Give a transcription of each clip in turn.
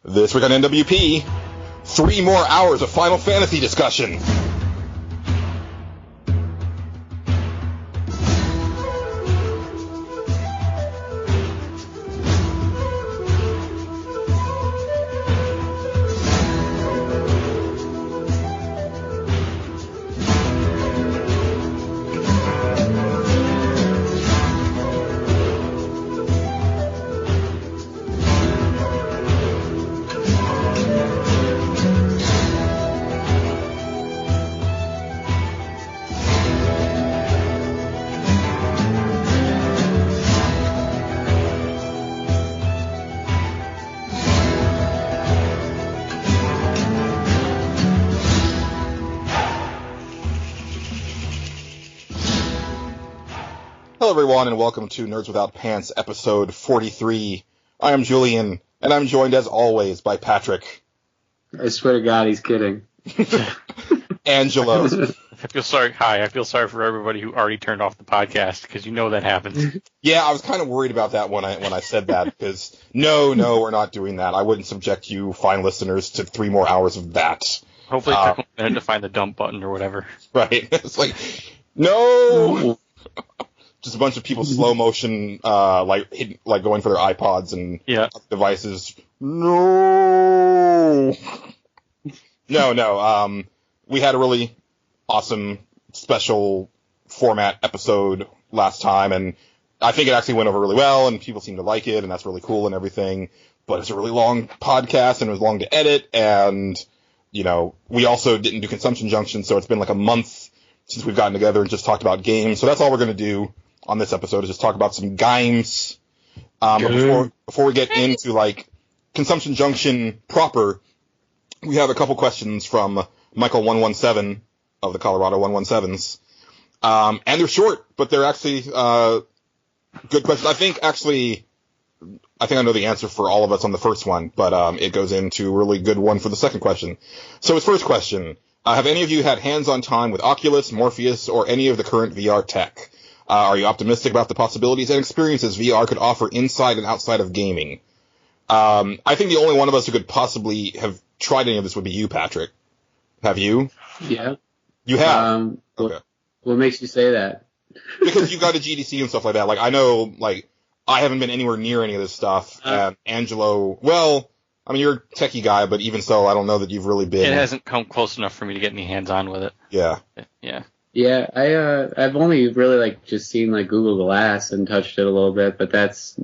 This week on NWP, 3 more hours of Final Fantasy discussion. Hello everyone, and welcome to Nerds Without Pants, episode 43. I am Julian, and I'm joined as always by Patrick. I swear to God, he's kidding. Angelo. I feel sorry for everybody who already turned off the podcast, because you know that happens. Yeah, I was kind of worried about that when I said that, because no, we're not doing that. I wouldn't subject you, fine listeners, to 3 more hours of that. Hopefully it took a minute to find the dump button or whatever. Right. It's like, no! Just a bunch of people slow motion, like going for their iPods and devices. No. We had a really awesome special format episode last time, and I think it actually went over really well, and people seem to like it, and that's really cool and everything. But it's a really long podcast, and it was long to edit, and we also didn't do Consumption Junction, so it's been like a month since we've gotten together and just talked about games. So that's all we're going to do on this episode, is just talk about some games. But before we get into like Consumption Junction proper, we have a couple questions from Michael 117 of the Colorado 117s. And they're short, but they're actually good questions. I think I know the answer for all of us on the first one, but it goes into a really good one for the second question. So his first question, have any of you had hands-on time with Oculus, Morpheus, or any of the current VR tech? Are you optimistic about the possibilities and experiences VR could offer inside and outside of gaming? I think the only one of us who could possibly have tried any of this would be you, Patrick. Have you? Yeah. You have? Okay. What makes you say that? Because you got a GDC and stuff like that. Like, I know, like, I haven't been anywhere near any of this stuff. And Angelo, well, I mean, you're a techie guy, but even so, I don't know that you've really been. It hasn't come close enough for me to get any hands-on with it. Yeah. Yeah. Yeah, I've only really just seen Google Glass and touched it a little bit, but that's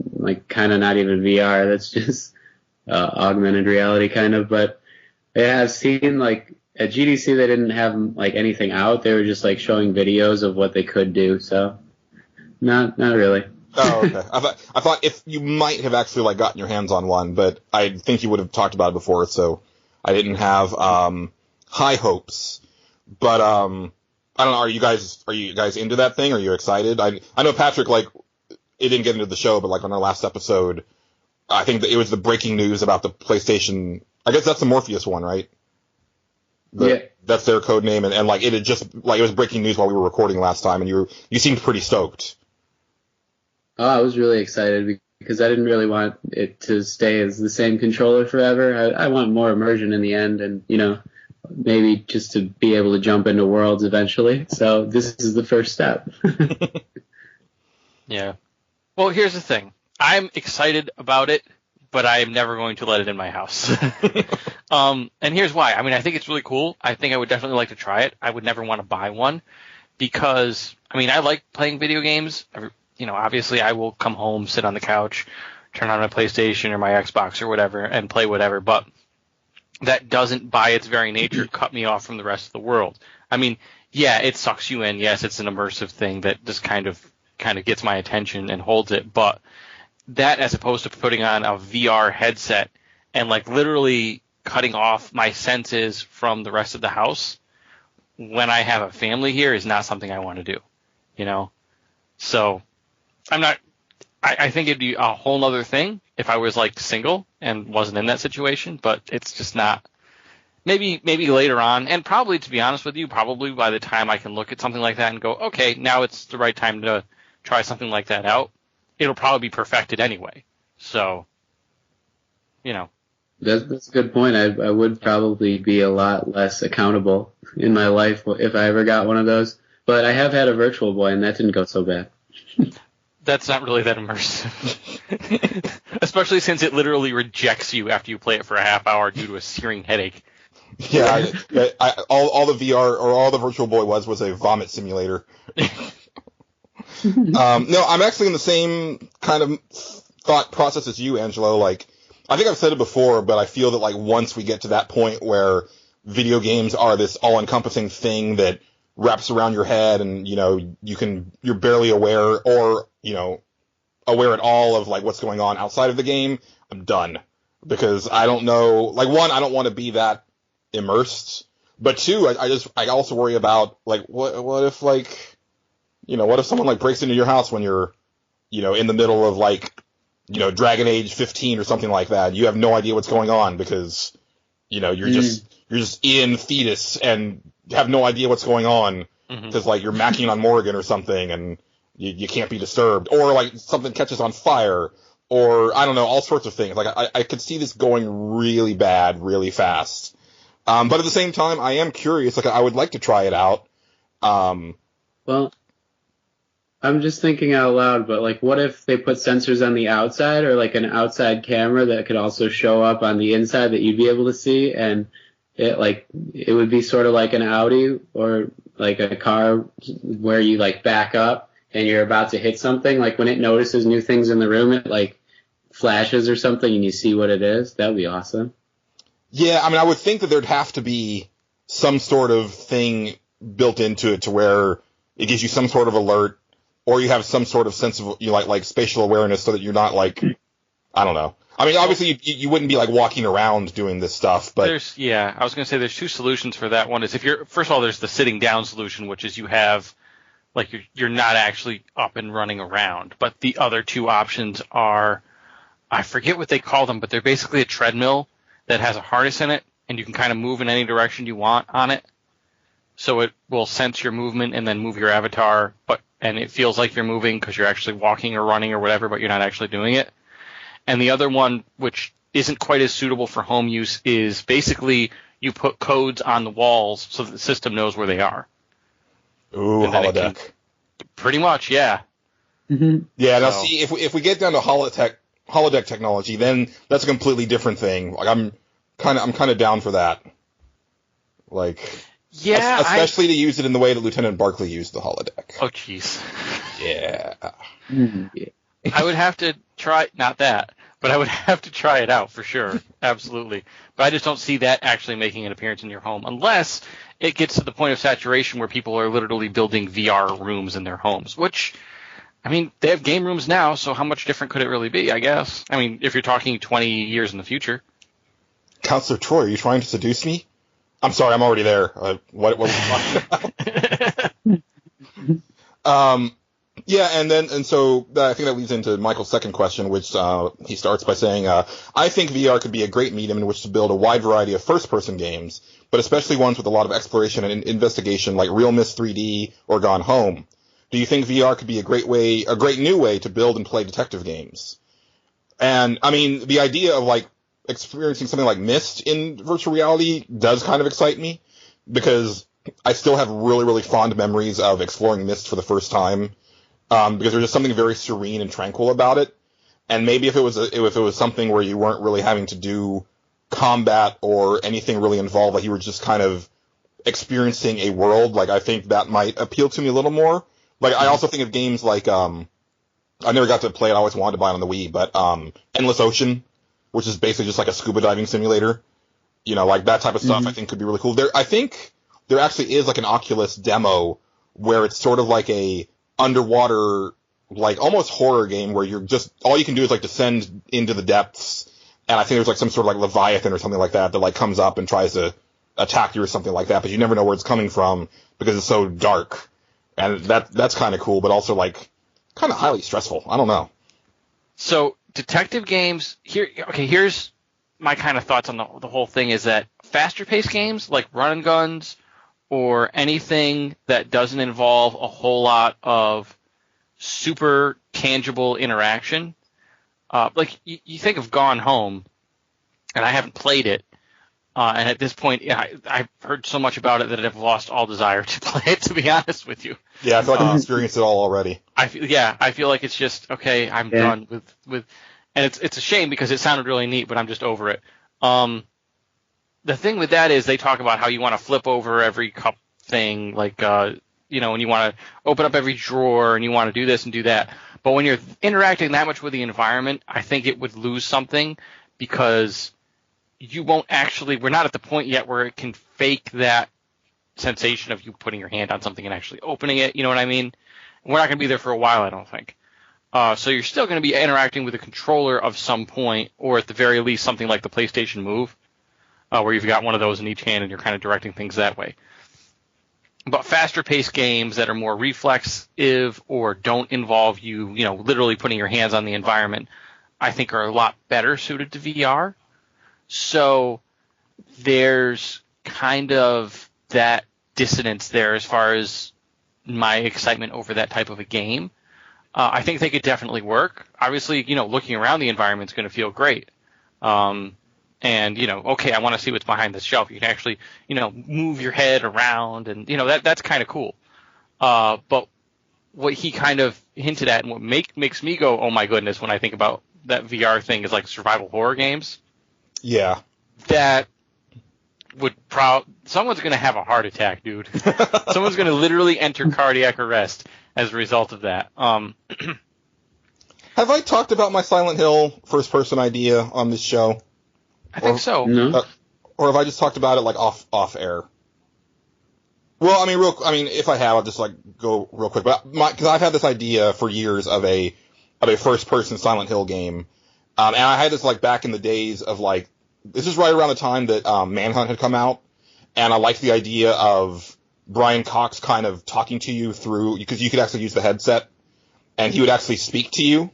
kind of not even VR. That's just augmented reality kind of. But yeah, I've seen at GDC they didn't have anything out. They were just showing videos of what they could do. So not really. Oh, okay. I thought if you might have actually gotten your hands on one, but I think you would have talked about it before, so I didn't have high hopes. But I don't know. Are you guys into that thing? Are you excited? I know Patrick, it didn't get into the show, but on our last episode, I think that it was the breaking news about the PlayStation. I guess that's the Morpheus one, right? Yeah. That's their code name, and it had just, it was breaking news while we were recording last time, and you seemed pretty stoked. Oh, I was really excited because I didn't really want it to stay as the same controller forever. I want more immersion in the end, and, maybe just to be able to jump into worlds eventually. So this is the first step. Yeah. Well, here's the thing. I'm excited about it, but I am never going to let it in my house. And here's why. I mean, I think it's really cool. I think I would definitely like to try it. I would never want to buy one because, I like playing video games. Obviously I will come home, sit on the couch, turn on my PlayStation or my Xbox or whatever and play whatever, but that doesn't, by its very nature, cut me off from the rest of the world. Yeah, it sucks you in. Yes, it's an immersive thing that just kind of gets my attention and holds it. But that, as opposed to putting on a VR headset and literally cutting off my senses from the rest of the house when I have a family here, is not something I want to do. So I'm not. I think it'd be a whole other thing if I was single and wasn't in that situation, but it's just not. Maybe later on, and probably, to be honest with you, probably by the time I can look at something like that and go, okay, now it's the right time to try something like that out, it'll probably be perfected anyway. So, That's a good point. I would probably be a lot less accountable in my life if I ever got one of those. But I have had a Virtual Boy, and that didn't go so bad. That's not really that immersive. Especially since it literally rejects you after you play it for a half hour due to a searing headache. Yeah, all the VR or all the Virtual Boy was a vomit simulator. No, I'm actually in the same kind of thought process as you, Angelo. Like, I think I've said it before, but I feel that like once we get to that point where video games are this all-encompassing thing that wraps around your head and, you know, you're barely aware or, you know, aware at all of like what's going on outside of the game, I'm done. Because I don't know, like, one, I don't want to be that immersed, but two, I also worry about like what if like, you know, what if someone like breaks into your house when you're, you know, in the middle of like, you know, Dragon Age 15 or something like that. You have no idea what's going on because, you know, you're just in Fetus and have no idea what's going on because like you're macking on Morrigan or something and you can't be disturbed, or like something catches on fire, or I don't know, all sorts of things. Like I could see this going really bad really fast. But at the same time, I am curious. Like I would like to try it out. Well, I'm just thinking out loud, but like, what if they put sensors on the outside or like an outside camera that could also show up on the inside that you'd be able to see, and it would be sort of like an Audi or like a car where you like back up and you're about to hit something. Like when it notices new things in the room, it like flashes or something and you see what it is. That would be awesome. Yeah, I mean, I would think that there'd have to be some sort of thing built into it to where it gives you some sort of alert, or you have some sort of sense of, you know, like spatial awareness so that you're not like, I don't know. I mean, obviously you wouldn't be like walking around doing this stuff, but I was going to say there's two solutions for that. One is first of all, there's the sitting down solution, which is you have like you're not actually up and running around. But the other two options are, I forget what they call them, but they're basically a treadmill that has a harness in it, and you can kind of move in any direction you want on it. So it will sense your movement and then move your avatar, and it feels like you're moving because you're actually walking or running or whatever, but you're not actually doing it. And the other one, which isn't quite as suitable for home use, is basically you put codes on the walls so that the system knows where they are. Ooh, holodeck. Pretty much, yeah. Mm-hmm. Yeah, now see, if we get down to holodeck technology, then that's a completely different thing. Like I'm kind of down for that. Like, yeah, especially to use it in the way that Lieutenant Barclay used the holodeck. Oh, jeez. Yeah. I would have to try, not that, but I would have to try it out for sure. Absolutely. But I just don't see that actually making an appearance in your home unless it gets to the point of saturation where people are literally building VR rooms in their homes, which, I mean, they have game rooms now, so how much different could it really be, I guess? I mean, if you're talking 20 years in the future. Counselor Troy, are you trying to seduce me? I'm sorry, I'm already there. What was you talking about? Yeah, and so I think that leads into Michael's second question, which he starts by saying, I think VR could be a great medium in which to build a wide variety of first-person games, but especially ones with a lot of exploration and investigation like Real Miss 3D or Gone Home. Do you think VR could be a great new way to build and play detective games? And, I mean, the idea of, like, experiencing something like Myst in virtual reality does kind of excite me, because I still have really, really fond memories of exploring Myst for the first time, because there's just something very serene and tranquil about it. And maybe if it was something where you weren't really having to do combat or anything really involved, like you were just kind of experiencing a world, like I think that might appeal to me a little more. Like I also think of games like I never got to play it, I always wanted to buy it on the Wii, but Endless Ocean, which is basically just like a scuba diving simulator. You know, like that type of stuff I think could be really cool. I think there actually is like an Oculus demo where it's sort of like a underwater, like almost horror game where you're just, all you can do is like descend into the depths, and I think there's like some sort of like Leviathan or something like that like comes up and tries to attack you or something like that, but you never know where it's coming from because it's so dark. And that's kind of cool, but also like kind of highly stressful. I don't know. So detective games, here's my kind of thoughts on the whole thing, is that faster paced games like run and guns or anything that doesn't involve a whole lot of super tangible interaction, like you think of Gone Home, and I haven't played it. And at this point, I've heard so much about it that I've lost all desire to play it, to be honest with you. Yeah, I feel like I've experienced it all already. I feel like it's just, okay, I'm done with, and it's a shame because it sounded really neat, but I'm just over it. The thing with that is they talk about how you want to flip over every cup thing, like, and you want to open up every drawer, and you want to do this and do that. But when you're interacting that much with the environment, I think it would lose something because you won't actually, we're not at the point yet where it can fake that sensation of you putting your hand on something and actually opening it, you know what I mean? We're not going to be there for a while, I don't think. So you're still going to be interacting with a controller of some point, or at the very least something like the PlayStation Move, where you've got one of those in each hand and you're kind of directing things that way. But faster-paced games that are more reflexive or don't involve you, literally putting your hands on the environment, I think are a lot better suited to VR. So there's kind of that dissonance there as far as my excitement over that type of a game. I think they could definitely work. Obviously, looking around the environment is going to feel great. And, okay, I want to see what's behind this shelf. You can actually, move your head around and, that's kind of cool. But what he kind of hinted at and what makes me go, oh my goodness, when I think about that VR thing is like survival horror games. Yeah. That would someone's going to have a heart attack, dude. Someone's going to literally enter cardiac arrest as a result of that. Have I talked about my Silent Hill first-person idea on this show? I think so. No. Or have I just talked about it like off air? Well, if I have, I'll just like go real quick. But because I've had this idea for years of a first-person Silent Hill game, and I had this like back in the days of like, this is right around the time that Manhunt had come out, and I liked the idea of Brian Cox kind of talking to you through, because you could actually use the headset, and he would actually speak to you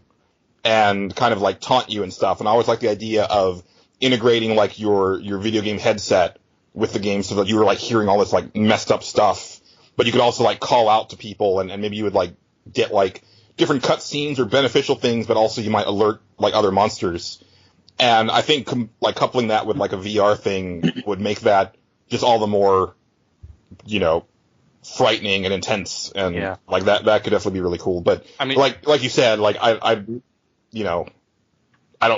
and kind of like taunt you and stuff. And I always liked the idea of integrating like your video game headset with the game so that you were like hearing all this like messed up stuff, but you could also like call out to people and maybe you would like get like different cutscenes or beneficial things, but also you might alert like other monsters. And I think like coupling that with like a VR thing would make that just all the more, frightening and intense, and like that could definitely be really cool. But I mean, like you said, like I don't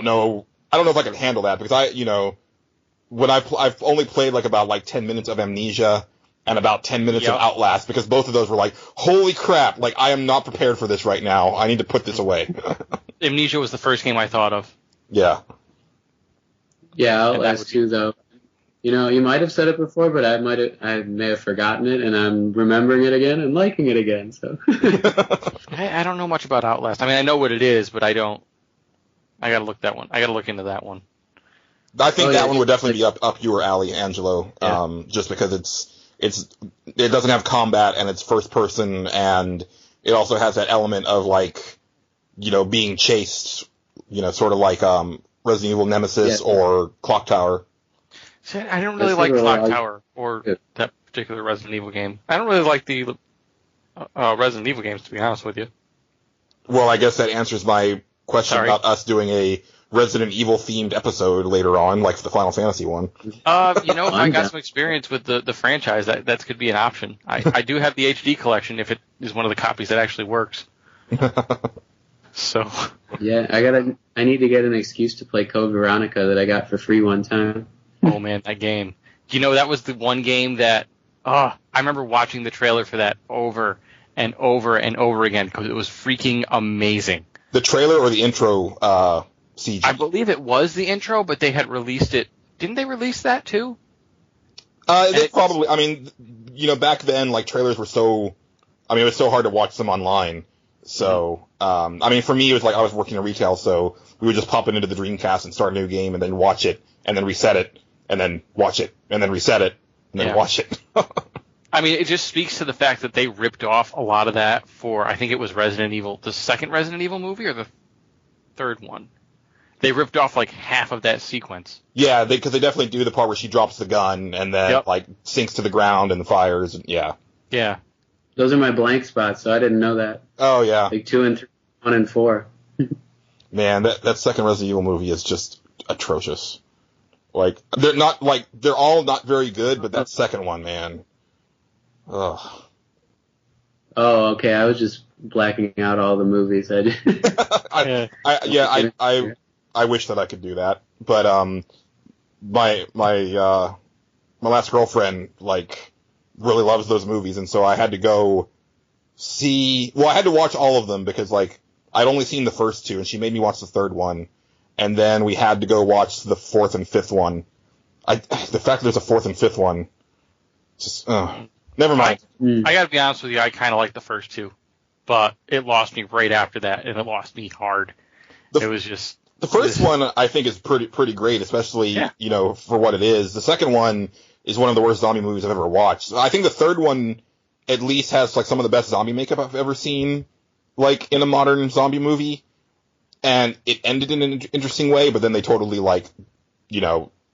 know if I can handle that because when I've only played like about like 10 minutes of Amnesia and about 10 minutes of Outlast, because both of those were like, holy crap, like I am not prepared for this right now. I need to put this away. Amnesia was the first game I thought of. Yeah. Yeah, Outlast 2 though. You might have said it before, but I may have forgotten it, and I'm remembering it again and liking it again. So I don't know much about Outlast. I mean, I know what it is, but I don't. I gotta look into that one. I think that one would definitely be up your alley, Angelo. Yeah. Just because it doesn't have combat and it's first person, and it also has that element of like, being chased, sort of like Resident Evil Nemesis or Clock Tower. See, I don't really like Clock Tower or that particular Resident Evil game. I don't really like the Resident Evil games, to be honest with you. Well, I guess that answers my question about us doing a Resident Evil themed episode later on, like the Final Fantasy one. I got some experience with the franchise. That could be an option. I do have the HD collection if it is one of the copies that actually works. So. Yeah, I need to get an excuse to play Code Veronica that I got for free one time. Oh man, that game. That was the one game that, I remember watching the trailer for that over and over and over again because it was freaking amazing. The trailer or the intro CG? I believe it was the intro, but they had released it. Didn't they release that too? They probably, back then, like, trailers were it was so hard to watch them online. So, for me, it was like I was working in retail, so we would just pop it into the Dreamcast and start a new game and then watch it and then reset it and then watch it and then reset it and then watch it. It just speaks to the fact that they ripped off a lot of that for, I think it was Resident Evil, the second Resident Evil movie or the third one. They ripped off like half of that sequence. Yeah, because they definitely do the part where she drops the gun and then sinks to the ground and the fires. And, yeah. Yeah. Those are my blank spots, so I didn't know that. Oh, yeah. Like 2 and 3, 1 and 4. Man, that second Resident Evil movie is just atrocious. Like, they're all not very good, but that second one, man. Ugh. Oh, okay. I was just blacking out all the movies. I did. I wish that I could do that, but my last girlfriend like really loves those movies, and so I had to go see. Well, I had to watch all of them because like I'd only seen the first two, and she made me watch the third one, and then we had to go watch the fourth and fifth one. The fact that there's a fourth and fifth one, just never mind. I gotta be honest with you, I kind of like the first two, but it lost me right after that, and it lost me hard. It was just. The first one I think is pretty great, especially, for what it is. The second one is one of the worst zombie movies I've ever watched. I think the third one at least has like some of the best zombie makeup I've ever seen, like in a modern zombie movie. And it ended in an interesting way, but then they totally like,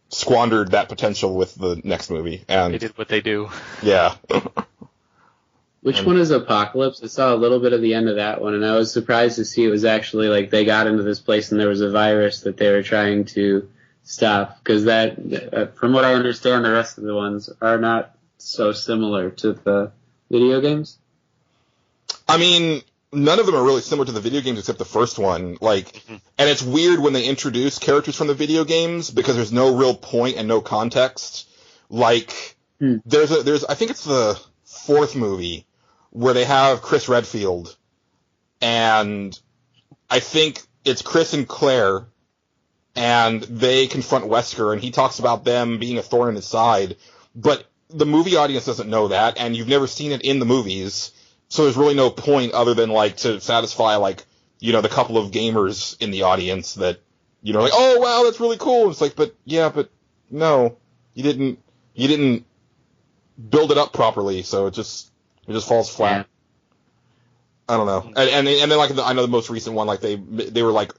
squandered that potential with the next movie. And they did what they do. Yeah. Which one is Apocalypse? I saw a little bit of the end of that one, and I was surprised to see it was actually like they got into this place and there was a virus that they were trying to stop. Because that, from what I understand, the rest of the ones are not so similar to the video games. I mean, none of them are really similar to the video games except the first one. Like, and it's weird when they introduce characters from the video games because there's no real point and no context. Like, there's I think it's the fourth movie where they have Chris Redfield, and I think it's Chris and Claire, and they confront Wesker, and he talks about them being a thorn in his side, but the movie audience doesn't know that, and you've never seen it in the movies, so there's really no point other than, like, to satisfy, like, the couple of gamers in the audience that, like, oh, wow, that's really cool. It's like, but no, you didn't build it up properly, so it just falls flat. Yeah. I don't know. And then like I know the most recent one, like they were like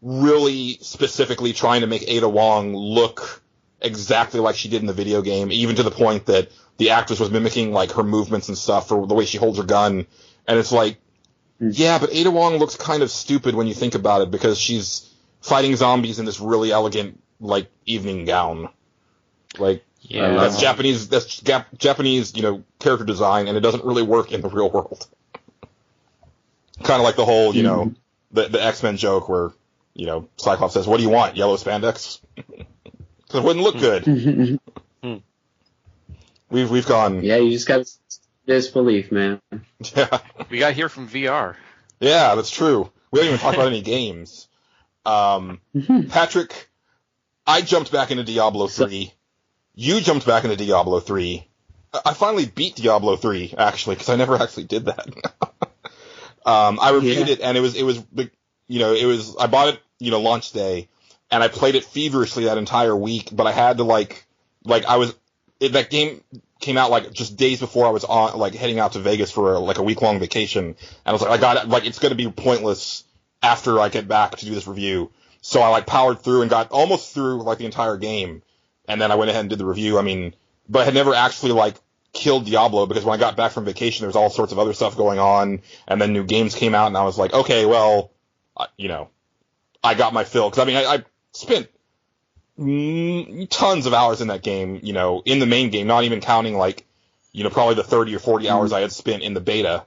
really specifically trying to make Ada Wong look exactly like she did in the video game, even to the point that the actress was mimicking like her movements and stuff or the way she holds her gun. And it's like, yeah, but Ada Wong looks kind of stupid when you think about it because she's fighting zombies in this really elegant like evening gown. Like, yeah, that's Japanese, character design, and it doesn't really work in the real world. Kind of like the whole, the X-Men joke where, Cyclops says, what do you want, yellow spandex? Because it wouldn't look good. We've gone... Yeah, you just got disbelief, man. Yeah. We got here from VR. Yeah, that's true. We haven't even talked about any games. Patrick, I jumped back into Diablo 3. You jumped back into Diablo 3. I finally beat Diablo 3, actually, because I never actually did that. I reviewed it, and it was, I bought it, launch day, and I played it feverishly that entire week, but I had to, that game came out, like, just days before I was on, like, heading out to Vegas for, like, a week-long vacation, and I was like, I got it, like, it's gonna be pointless after I get back to do this review. So I, like, powered through and got almost through, like, the entire game. And then I went ahead and did the review. I mean, but I had never actually, like, killed Diablo because when I got back from vacation, there was all sorts of other stuff going on. And then new games came out, and I was like, okay, well, I got my fill. Because, I mean, I spent tons of hours in that game, in the main game, not even counting, like, probably the 30 or 40 hours I had spent in the beta.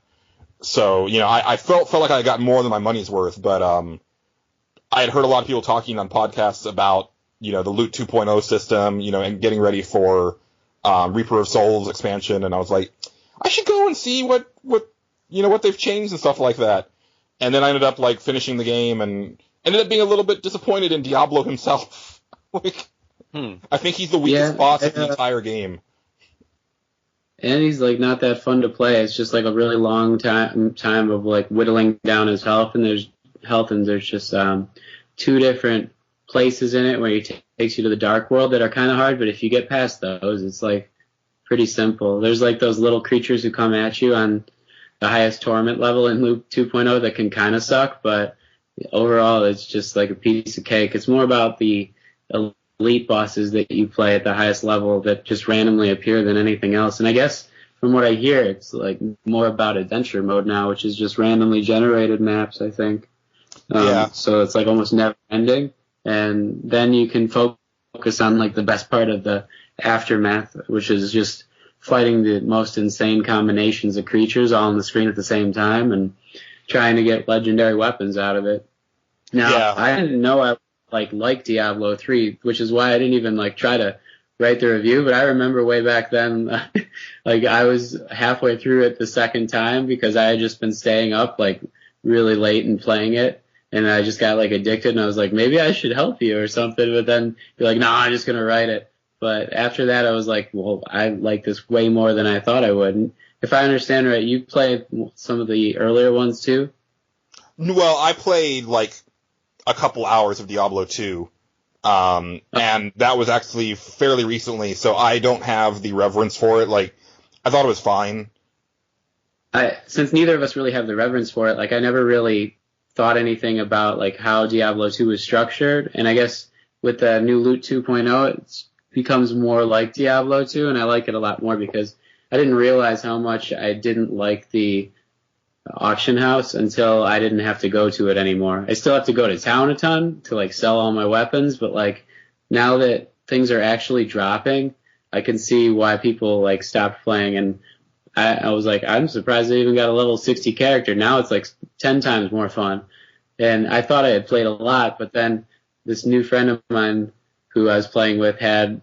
So, I felt like I got more than my money's worth. But I had heard a lot of people talking on podcasts about, the Loot 2.0 system, and getting ready for Reaper of Souls expansion, and I was like, I should go and see what they've changed and stuff like that. And then I ended up like finishing the game and ended up being a little bit disappointed in Diablo himself. I think he's the weakest boss of the entire game. And he's like not that fun to play. It's just like a really long time of like whittling down his health, and there's just two different places in it where he takes you to the dark world that are kind of hard, but if you get past those, it's like pretty simple. There's like those little creatures who come at you on the highest torment level in Loop 2.0 that can kind of suck, but overall it's just like a piece of cake. It's more about the elite bosses that you play at the highest level that just randomly appear than anything else. And I guess from what I hear, it's like more about adventure mode now, which is just randomly generated maps, I think. So it's like almost never ending. And then you can focus focus on like the best part of the aftermath, which is just fighting the most insane combinations of creatures all on the screen at the same time and trying to get legendary weapons out of it. Now, I didn't know I liked Diablo 3, which is why I didn't even like try to write the review, but I remember way back then, like I was halfway through it the second time because I had just been staying up like really late and playing it, and I just got like addicted, and I was like, maybe I should help you or something, but then you're like, no, I'm just going to write it. But after that, I was like, well, I like this way more than I thought I would. And if I understand right, you played some of the earlier ones too? Well, I played like a couple hours of Diablo 2. And that was actually fairly recently, so I don't have the reverence for it. Like, I thought it was fine. Since neither of us really have the reverence for it, like, I never really thought anything about, like, how Diablo 2 was structured. And I guess with the new Loot 2.0, it becomes more like Diablo 2, and I like it a lot more because I didn't realize how much I didn't like the auction house until I didn't have to go to it anymore. I still have to go to town a ton to like sell all my weapons, but like now that things are actually dropping, I can see why people like stopped playing. And I was like, I'm surprised they even got a level 60 character. Now it's like 10 times more fun. And I thought I had played a lot, but then this new friend of mine who I was playing with had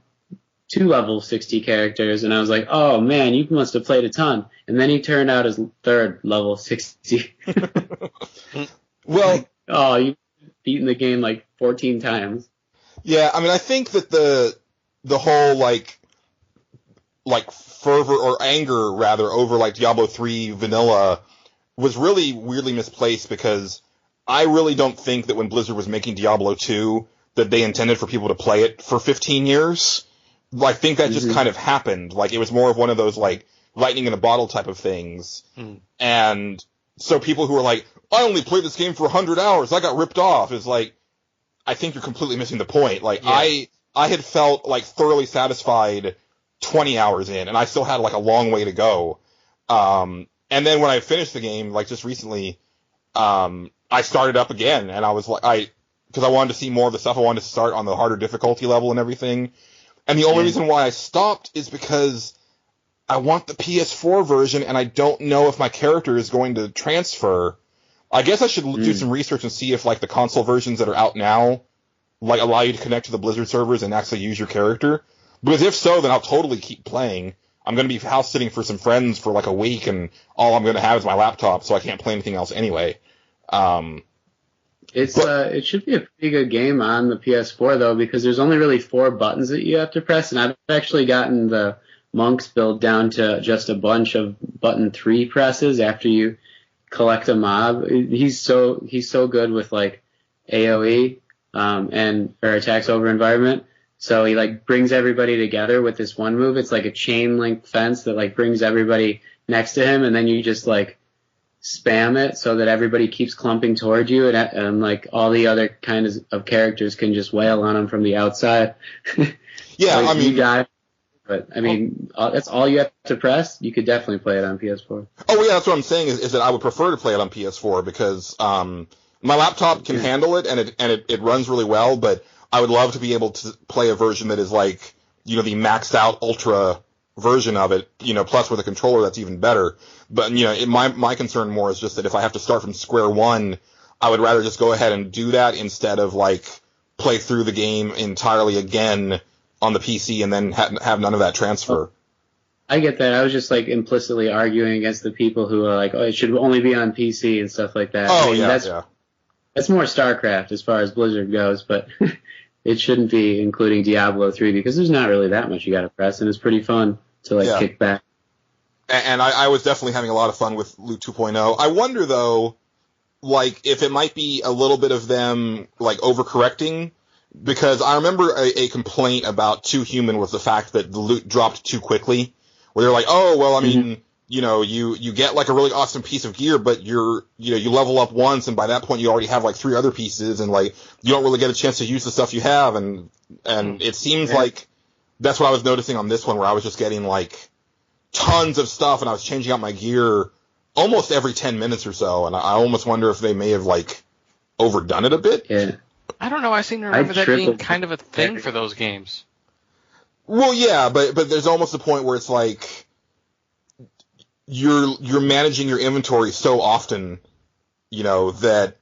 2 level 60 characters, and I was like, oh man, you must have played a ton. And then he turned out as 3rd level 60. Well, like, oh, you've beaten the game like 14 times. Yeah, I mean, I think that the whole like fervor or anger rather over like Diablo 3 vanilla was really weirdly misplaced, because I really don't think that when Blizzard was making Diablo 2 that they intended for people to play it for 15 years. I think that just kind of happened. Like, it was more of one of those, like, lightning in a bottle type of things. And so people who are like, I only played this game for 100 hours, I got ripped off, is like, I think you're completely missing the point. Like, yeah. I had felt, like, thoroughly satisfied 20 hours in, and I still had, like, a long way to go. And then when I finished the game, like, just recently, I started up again, and I was like, because I wanted to see more of the stuff, I wanted to start on the harder difficulty level and everything. And the only reason why I stopped is because I want the PS4 version, and I don't know if my character is going to transfer. I guess I should do some research and see if, like, the console versions that are out now, like, allow you to connect to the Blizzard servers and actually use your character. Because if so, then I'll totally keep playing. I'm going to be house-sitting for some friends for, like, a week, and all I'm going to have is my laptop, so I can't play anything else anyway. It should be a pretty good game on the PS4 though, because there's only really 4 buttons that you have to press, and I've actually gotten the Monk's build down to just a bunch of button 3 presses after you collect a mob. He's so good with like AoE or attacks over environment. So he like brings everybody together with this one move. It's like a chain link fence that like brings everybody next to him, and then you just like spam it so that everybody keeps clumping toward you, and like all the other kinds of characters can just wail on him from the outside. Yeah, I mean, you die, but I mean, that's all you have to press. You could definitely play it on PS4. Oh yeah, that's what I'm saying is that I would prefer to play it on PS4 because my laptop can handle it, and it runs really well. But I would love to be able to play a version that is like, you know, the maxed out ultra version of it, you know, plus with a controller that's even better. But, you know, my concern more is just that if I have to start from square one, I would rather just go ahead and do that instead of, like, play through the game entirely again on the PC and then have none of that transfer. I get that. I was just, like, implicitly arguing against the people who are like, oh, it should only be on PC and stuff like that. Oh, I mean, yeah. That's more StarCraft as far as Blizzard goes, but it shouldn't be including Diablo 3 because there's not really that much you got to press, and it's pretty fun to, like, kick back. And I was definitely having a lot of fun with Loot 2.0. I wonder, though, like, if it might be a little bit of them, like, overcorrecting, because I remember a complaint about 2 Human was the fact that the loot dropped too quickly, where they're like, oh, well, I mean, you know, you get, like, a really awesome piece of gear, but you level up once, and by that point you already have, like, 3 other pieces, and, like, you don't really get a chance to use the stuff you have, and it seems like that's what I was noticing on this one, where I was just getting, like, tons of stuff, and I was changing out my gear almost every 10 minutes or so, and I almost wonder if they may have, like, overdone it a bit. Yeah. I don't know. I seem to remember that being kind of a thing for those games. Well, yeah, but there's almost a point where it's like you're managing your inventory so often, that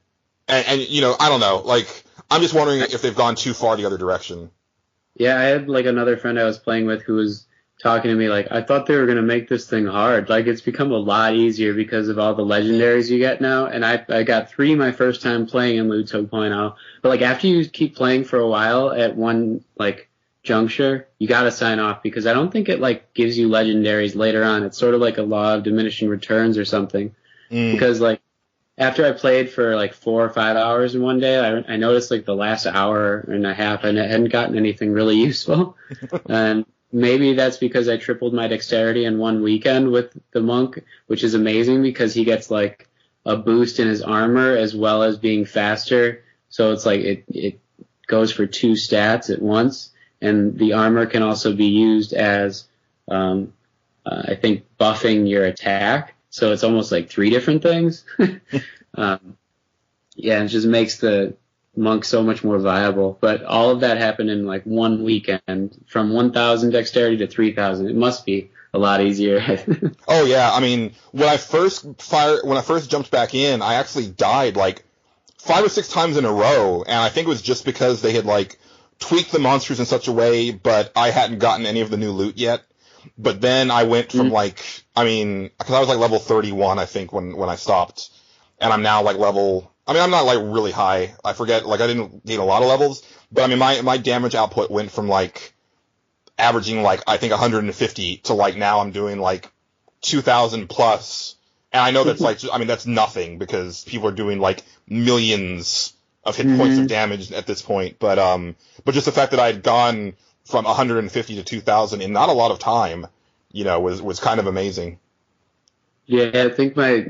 and I don't know. Like, I'm just wondering if they've gone too far the other direction. Yeah, I had like another friend I was playing with who was talking to me like, I thought they were gonna make this thing hard. Like, it's become a lot easier because of all the legendaries you get now. And I got 3 my first time playing in Loot 2.0. But like after you keep playing for a while at one like juncture, you gotta sign off because I don't think it like gives you legendaries later on. It's sort of like a law of diminishing returns or something. Because like after I played for like 4 or 5 hours in one day, I noticed like the last hour and a half I hadn't gotten anything really useful. And maybe that's because I tripled my dexterity in one weekend with the monk, which is amazing because he gets like a boost in his armor as well as being faster. So it's like it goes for 2 stats at once. And the armor can also be used as, I think, buffing your attack. So it's almost like 3 different things. Yeah, it just makes the monk so much more viable. But all of that happened in like one weekend, from 1,000 dexterity to 3,000. It must be a lot easier. Oh yeah, I mean, when I first jumped back in, I actually died like 5 or 6 times in a row, and I think it was just because they had like tweaked the monsters in such a way, but I hadn't gotten any of the new loot yet. But then I went from because I was like level 31, I think, when I stopped, and I'm now like I'm not like really high. I forget, like I didn't gain a lot of levels, but I mean my damage output went from like averaging like I think 150 to like now I'm doing like 2,000 plus, and I know that's like that's nothing because people are doing like millions of hit points of damage at this point, but just the fact that I'd gone from 150 to 2,000 in not a lot of time, was kind of amazing. Yeah, I think my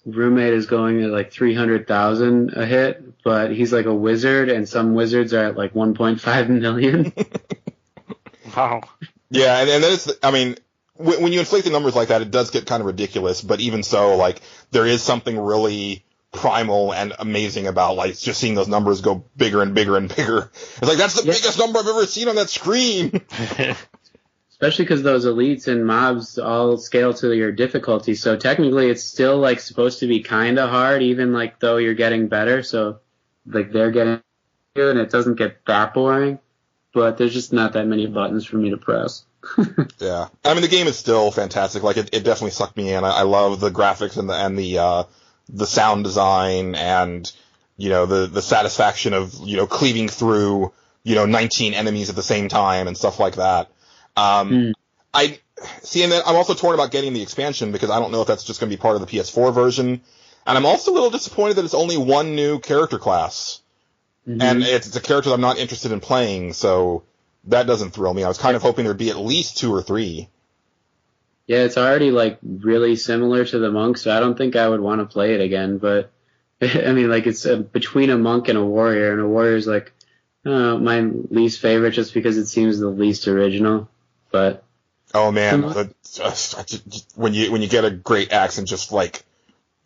roommate is going at like 300,000 a hit, but he's like a wizard, and some wizards are at like 1.5 million. Wow. Yeah, and then when you inflate the numbers like that, it does get kind of ridiculous, but even so, like, there is something really primal and amazing about like just seeing those numbers go bigger and bigger and bigger. It's like that's the biggest number I've ever seen on that screen. Especially because those elites and mobs all scale to your difficulty, so technically it's still like supposed to be kind of hard, even like though you're getting better. So like they're getting good, and it doesn't get that boring. But there's just not that many buttons for me to press. Yeah, I mean the game is still fantastic. Like it definitely sucked me in. I love the graphics and the sound design and, the satisfaction of, cleaving through, 19 enemies at the same time and stuff like that. I see, and then I'm also torn about getting the expansion because I don't know if that's just going to be part of the PS4 version. And I'm also a little disappointed that it's only one new character class. And it's a character that I'm not interested in playing, so that doesn't thrill me. I was kind of hoping there'd be at least 2 or 3. Yeah, it's already like really similar to the monk, so I don't think I would want to play it again. But I mean, like it's between a monk and a warrior's like my least favorite just because it seems the least original. But oh man, when you get a great axe and just like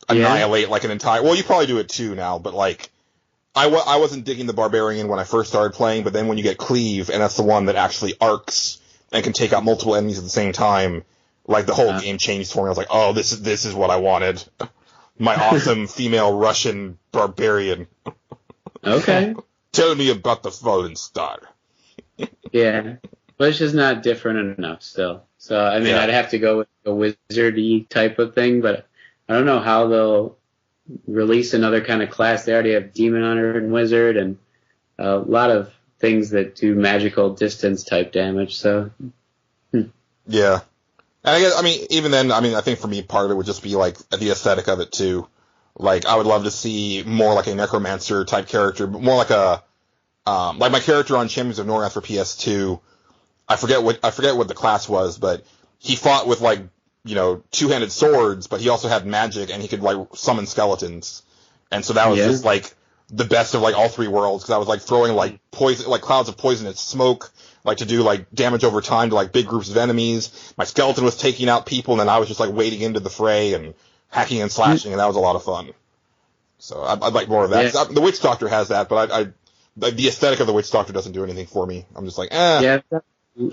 annihilate like an entire. Well, you probably do it too now, but like I wasn't digging the barbarian when I first started playing, but then when you get cleave, and that's the one that actually arcs and can take out multiple enemies at the same time. Like, the whole game changed for me. I was like, oh, this is what I wanted. My awesome female Russian barbarian. Okay. Tell me about the fallen star. Yeah. But it's just not different enough still. So, I mean, I'd have to go with a wizardy type of thing, but I don't know how they'll release another kind of class. They already have Demon Hunter and Wizard and a lot of things that do magical distance type damage, so. Yeah. And I guess, even then, I think for me, part of it would just be, like, the aesthetic of it, too. Like, I would love to see more like a Necromancer type character, but more like like my character on Champions of Norrath for PS2. I forget what the class was, but he fought with, like, 2-handed swords, but he also had magic, and he could, like, summon skeletons. And so that was just, like, the best of, like, all 3 worlds, because I was, like, throwing, like, poison, like, clouds of poisonous smoke, like, to do, like, damage over time to, like, big groups of enemies. My skeleton was taking out people, and then I was just, like, wading into the fray and hacking and slashing, and that was a lot of fun. So I'd like more of that. Yeah. The Witch Doctor has that, but the aesthetic of the Witch Doctor doesn't do anything for me. I'm just like, eh. Yeah,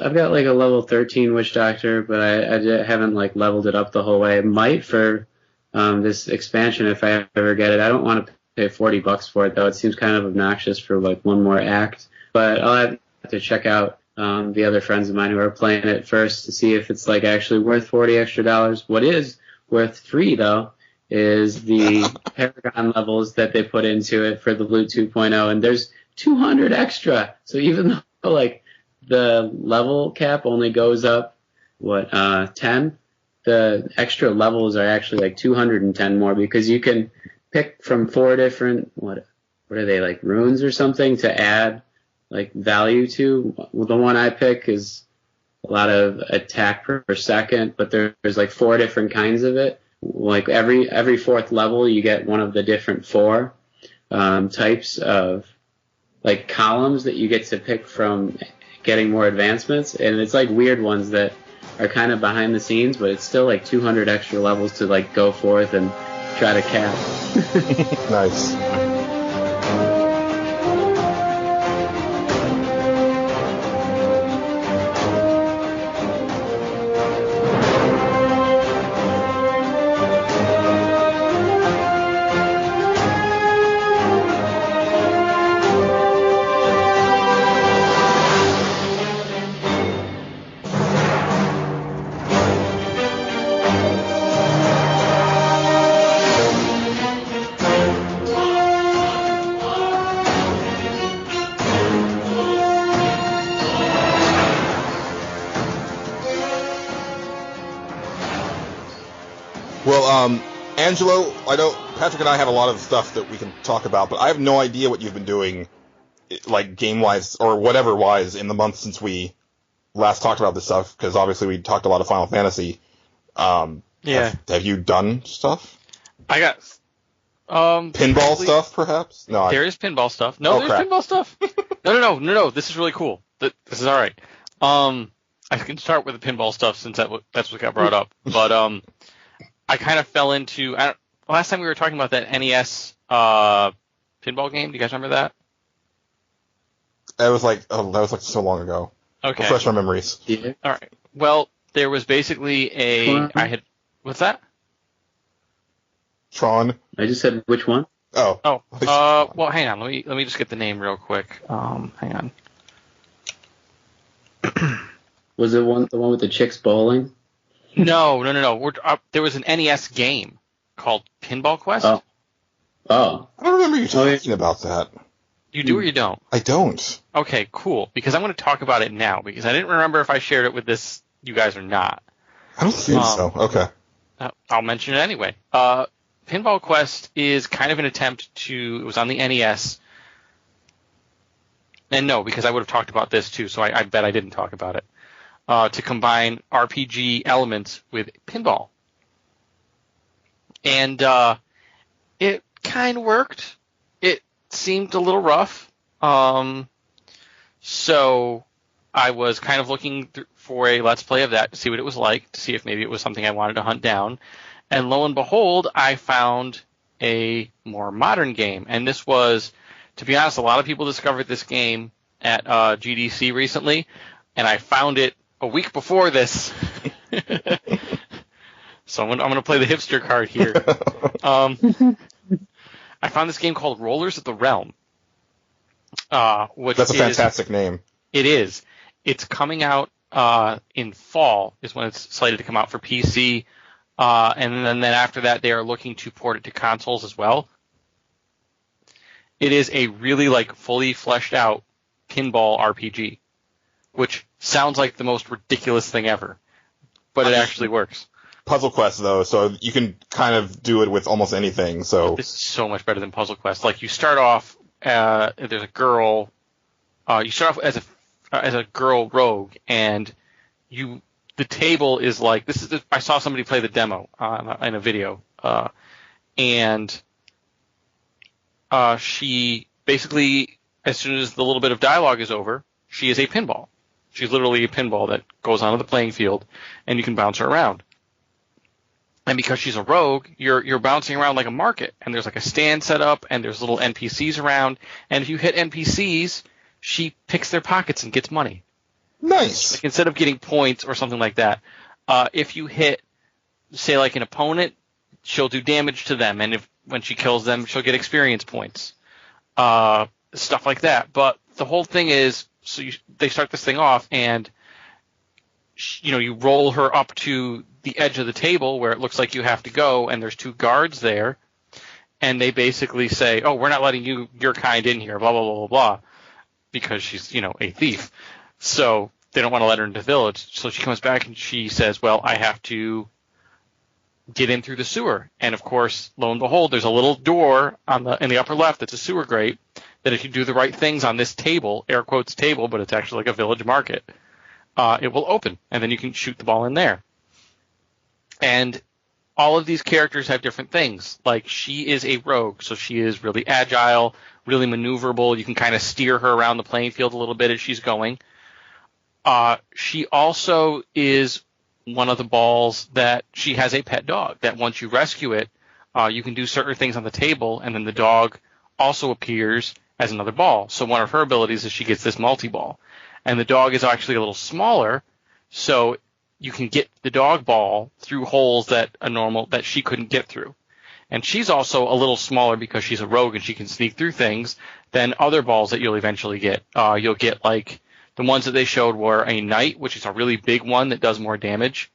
I've got like a level 13 Witch Doctor, but I haven't like leveled it up the whole way. I might for this expansion if I ever get it. I don't want to pay $40 for it though. It seems kind of obnoxious for like one more act. But I'll have to check out the other friends of mine who are playing it first to see if it's like actually worth $40 extra. What is worth $3 though is the Paragon levels that they put into it for the Loot 2.0, and there's 200 extra. So even though like the level cap only goes up 10, the extra levels are actually like 210 more because you can pick from 4 different what are they, like runes or something to add like value to. Well, the one I pick is a lot of attack per second, but there's like 4 different kinds of it. Like every fourth level, you get one of the different 4 types of like columns that you get to pick from getting more advancements, and it's like weird ones that are kind of behind the scenes, but it's still like 200 extra levels to like go forth and try to cap. Nice. Angelo, I know Patrick and I have a lot of stuff that we can talk about, but I have no idea what you've been doing, like game-wise or whatever-wise, in the month since we last talked about this stuff, because obviously we talked a lot of Final Fantasy. Yeah. Have you done stuff? I got... pinball stuff, perhaps? No. There is pinball stuff. No, there's pinball stuff. No. This is really cool. This is all right. I can start with the pinball stuff since that's what got brought up. But I kind of fell into... last time we were talking about that NES pinball game. Do you guys remember that? That was like so long ago. Okay. Refresh my memories. Yeah. All right. Well, there was basically what's that? Tron. I just said which one? Oh. Well, hang on. Let me just get the name real quick. Hang on. Was it the one with the chicks bowling? No. There was an NES game called Pinball Quest. Oh. I don't remember you talking about that. You do or you don't? I don't. Okay, cool. Because I'm going to talk about it now, because I didn't remember if I shared it with you guys or not. I don't think so. Okay. I'll mention it anyway. Pinball Quest is kind of an attempt it was on the NES. And no, because I would have talked about this too, so I bet I didn't talk about it. To combine RPG elements with pinball. And it kind of worked. It seemed a little rough. So I was kind of looking for a Let's Play of that to see what it was like, to see if maybe it was something I wanted to hunt down. And lo and behold, I found a more modern game. And this was, to be honest, a lot of people discovered this game at GDC recently, and I found it a week before this. So I'm going to play the hipster card here. I found this game called Rollers of the Realm. That's a fantastic name. It is. It's coming out in fall is when it's slated to come out for PC. And then after that, they are looking to port it to consoles as well. It is a really fully fleshed out pinball RPG, which sounds like the most ridiculous thing ever, but it actually works. Puzzle Quest, though, so you can kind of do it with almost anything. So this is so much better than Puzzle Quest. You start off, there's a girl. You start off as a girl rogue, and the table is I saw somebody play the demo in a video, and she basically, as soon as the little bit of dialogue is over, she is a pinball. She's literally a pinball that goes onto the playing field, and you can bounce her around. And because she's a rogue, you're bouncing around like a market, and there's like a stand set up, and there's little NPCs around, and if you hit NPCs, she picks their pockets and gets money. Nice. Like instead of getting points or something like that, if you hit, say, like an opponent, she'll do damage to them, and when she kills them, she'll get experience points, stuff like that. But the whole thing is, so they start this thing off, and you roll her up to the edge of the table where it looks like you have to go, and there's 2 guards there, and they basically say, "Oh, we're not letting your kind in here," blah blah blah blah blah, because she's a thief. So they don't want to let her into the village. So she comes back and she says, "Well, I have to get in through the sewer." And of course, lo and behold, there's a little door in the upper left that's a sewer grate that if you do the right things on this table, air quotes table, but it's actually like a village market, it will open, and then you can shoot the ball in there. And all of these characters have different things. Like, she is a rogue, so she is really agile, really maneuverable. You can kind of steer her around the playing field a little bit as she's going. She also is one of the balls that she has a pet dog, that once you rescue it, you can do certain things on the table, and then the dog also appears as another ball. So one of her abilities is she gets this multi-ball. And the dog is actually a little smaller, so you can get the dog ball through holes that she couldn't get through. And she's also a little smaller because she's a rogue and she can sneak through things than other balls that you'll eventually get. You'll get, like, the ones that they showed were a knight, which is a really big one that does more damage,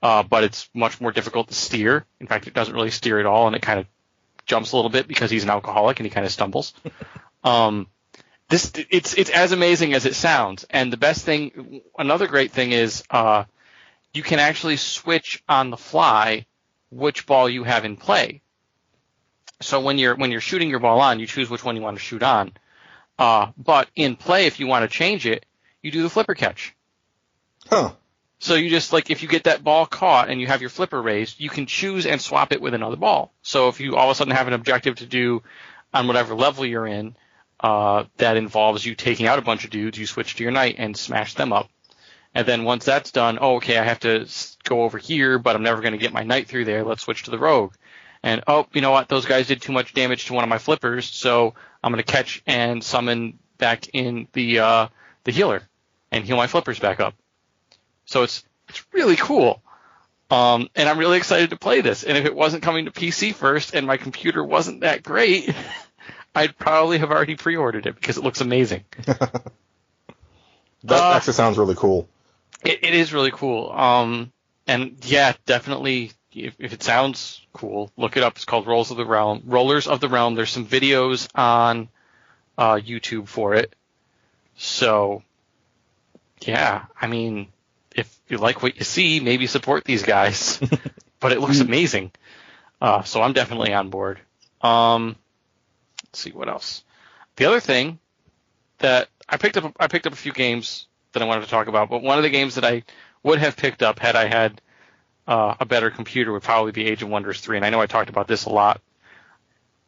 but it's much more difficult to steer. In fact, it doesn't really steer at all, and it kind of jumps a little bit because he's an alcoholic and he kind of stumbles. It's as amazing as it sounds. And the best thing, another great thing is, you can actually switch on the fly which ball you have in play. So when you're shooting your ball on, you choose which one you want to shoot on. But in play, if you want to change it, you do the flipper catch. Huh. So you just, like, if you get that ball caught and you have your flipper raised, you can choose and swap it with another ball. So if you all of a sudden have an objective to do on whatever level you're in, that involves you taking out a bunch of dudes, you switch to your knight and smash them up. And then once that's done, okay, I have to go over here, but I'm never going to get my knight through there. Let's switch to the rogue. And, you know what? Those guys did too much damage to one of my flippers, so I'm going to catch and summon back in the healer and heal my flippers back up. So it's really cool. And I'm really excited to play this. And if it wasn't coming to PC first and my computer wasn't that great, I'd probably have already pre-ordered it because it looks amazing. That actually sounds really cool. It is really cool. And yeah, definitely, if it sounds cool, look it up. It's called Rollers of the Realm. There's some videos on YouTube for it. So, yeah, I mean, if you like what you see, maybe support these guys. But it looks amazing. So I'm definitely on board. Let's see what else. The other thing that I picked up a few games that I wanted to talk about, but one of the games that I would have picked up had I had a better computer would probably be Age of Wonders 3. And I know I talked about this a lot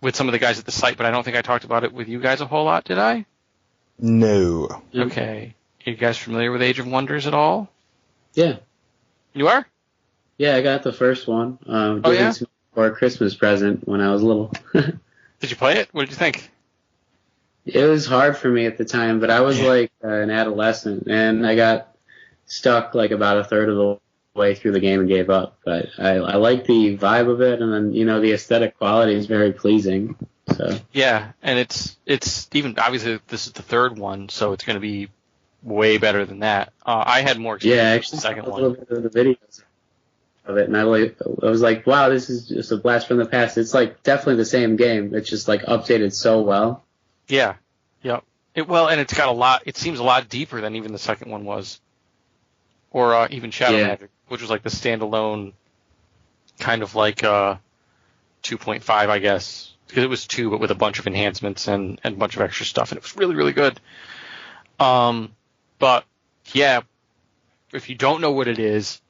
with some of the guys at the site, but I don't think I talked about it with you guys a whole lot, did I? No. Okay. Are you guys familiar with Age of Wonders at all? Yeah. You are? Yeah, I got the first one. Yeah? For a Christmas present when I was little. Did you play it? What did you think? It was hard for me at the time, but I was like an adolescent, and I got stuck like about a third of the way through the game and gave up. But I like the vibe of it, and then the aesthetic quality is very pleasing. So yeah, and it's even obviously this is the third one, so it's going to be way better than that. I had more experience with the second one. I actually saw a little bit of the videos of it, and I was like, wow, this is just a blast from the past. It's like definitely the same game. It's just like updated so well. Yeah, yep. And it's got a lot. It seems a lot deeper than even the second one was, or even Shadow Magic, which was like the standalone, kind of like 2.5, I guess, because it was 2, but with a bunch of enhancements and a bunch of extra stuff, and it was really, really good. But yeah, if you don't know what it is,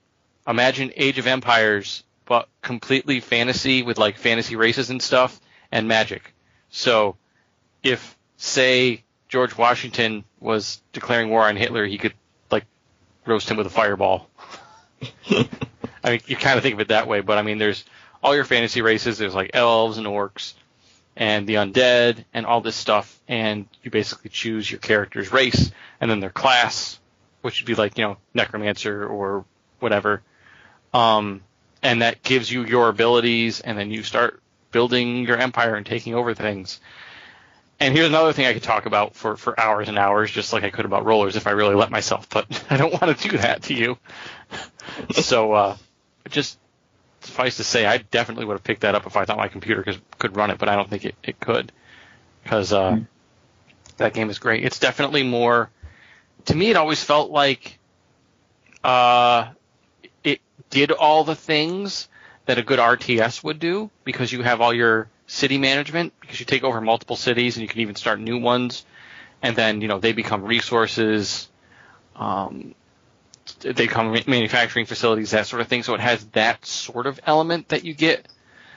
imagine Age of Empires, but completely fantasy with like fantasy races and stuff and magic. So if, say, George Washington was declaring war on Hitler, he could like roast him with a fireball. I mean, you kind of think of it that way, but I mean, there's all your fantasy races. There's like elves and orcs and the undead and all this stuff, and you basically choose your character's race and then their class, which would be like, necromancer or whatever. And that gives you your abilities, and then you start building your empire and taking over things. And here's another thing I could talk about for hours and hours, just like I could about rollers if I really let myself, but I don't want to do that to you. So just suffice to say, I definitely would have picked that up if I thought my computer could run it, but I don't think it could, because that game is great. It's definitely more, to me it always felt like it did all the things that a good RTS would do, because you have all your city management, because you take over multiple cities and you can even start new ones, and then they become resources, they become manufacturing facilities, that sort of thing. So it has that sort of element that you get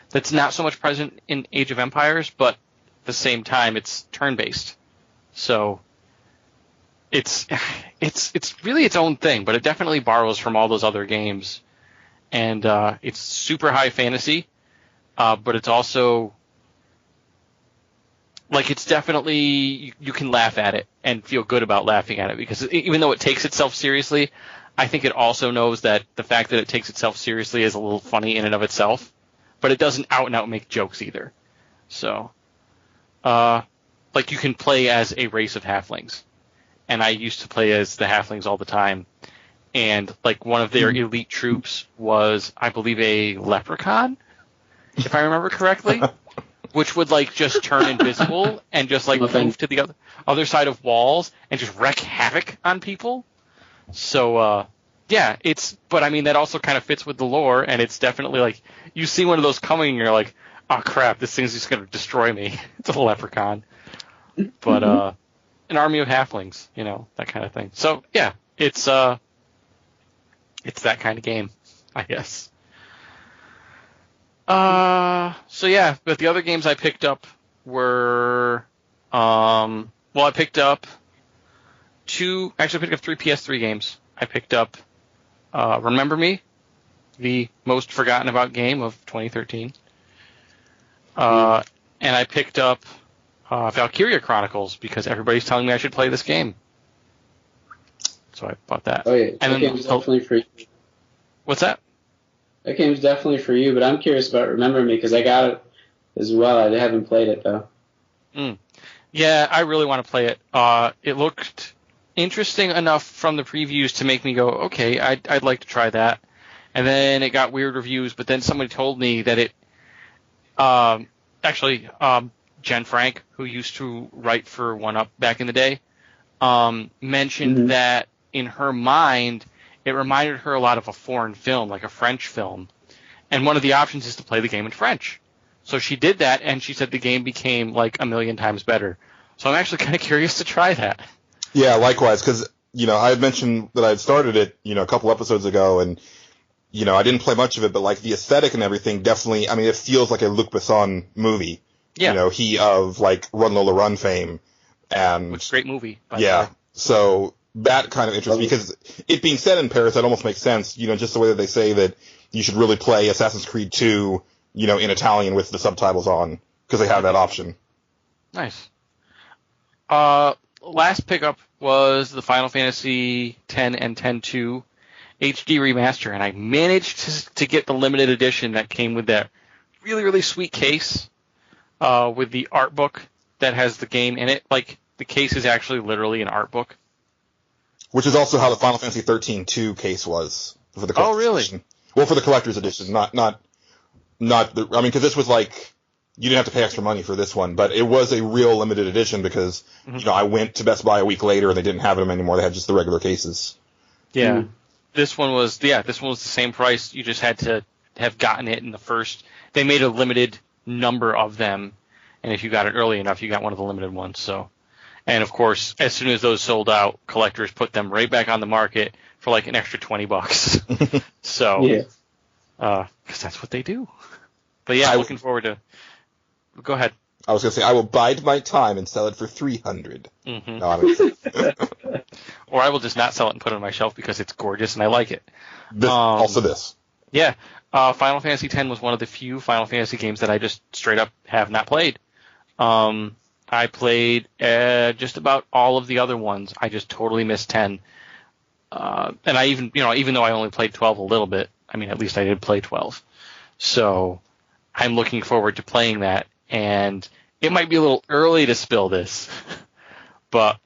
that's not so much present in Age of Empires, but at the same time it's turn-based. So it's really its own thing, but it definitely borrows from all those other games. And it's super high fantasy, but it's also like, it's definitely, you can laugh at it and feel good about laughing at it, because even though it takes itself seriously, I think it also knows that the fact that it takes itself seriously is a little funny in and of itself, but it doesn't out and out make jokes either. So, like, you can play as a race of halflings, and I used to play as the halflings all the time. And like, one of their elite troops was, I believe, a leprechaun, if I remember correctly, which would like just turn invisible and just like move to the other side of walls and just wreak havoc on people. So yeah, but I mean, that also kind of fits with the lore, and it's definitely like, you see one of those coming and you're like, oh crap, this thing's just gonna destroy me. It's a leprechaun, but an army of halflings, that kind of thing. So yeah, it's that kind of game, I guess. So yeah, but the other games I picked up were, I picked up three PS3 games. I picked up Remember Me, the most forgotten about game of 2013. And I picked up Valkyria Chronicles, because everybody's telling me I should play this game. So I bought that. Oh yeah, and that game's definitely for you. What's that? That game's definitely for you, but I'm curious about Remember Me, because I got it as well. I haven't played it, though. Yeah, I really want to play it. It looked interesting enough from the previews to make me go, okay, I'd like to try that. And then it got weird reviews, but then somebody told me that it... Jen Frank, who used to write for 1UP back in the day, mentioned that in her mind, it reminded her a lot of a foreign film, like a French film. And one of the options is to play the game in French. So she did that, and she said the game became like 1,000,000 times better. So I'm actually kind of curious to try that. Yeah, likewise, because, I had mentioned that I had started it, a couple episodes ago, and, I didn't play much of it, but like the aesthetic and everything definitely, it feels like a Luc Besson movie. Yeah. He of like Run Lola Run fame. And which is a great movie. Yeah. So that kind of interests me, because it being set in Paris, that almost makes sense, just the way that they say that you should really play Assassin's Creed 2, in Italian with the subtitles on, because they have that option. Nice. Last pickup was the Final Fantasy X and X-2 HD remaster, and I managed to get the limited edition that came with that really, really sweet case, with the art book that has the game in it. Like, the case is actually literally an art book. Which is also how the Final Fantasy 13-2 case was for the collector's edition. Well, for the collector's edition, not because this was like, you didn't have to pay extra money for this one, but it was a real limited edition because, I went to Best Buy a week later and they didn't have them anymore. They had just the regular cases. Yeah. This one was the same price. You just had to have gotten it in the first. They made a limited number of them, and if you got it early enough, you got one of the limited ones. So, and of course, as soon as those sold out, collectors put them right back on the market for like an extra $20. So, because that's what they do. But yeah, looking forward to. Go ahead. I was going to say, I will bide my time and sell it for $300. Or I will just not sell it and put it on my shelf because it's gorgeous and I like it. Also this. Yeah. Final Fantasy X was one of the few Final Fantasy games that I just straight up have not played. I played just about all of the other ones. I just totally missed 10. And I even though I only played 12 a little bit, I mean, at least I did play 12. So I'm looking forward to playing that. And it might be a little early to spill this, but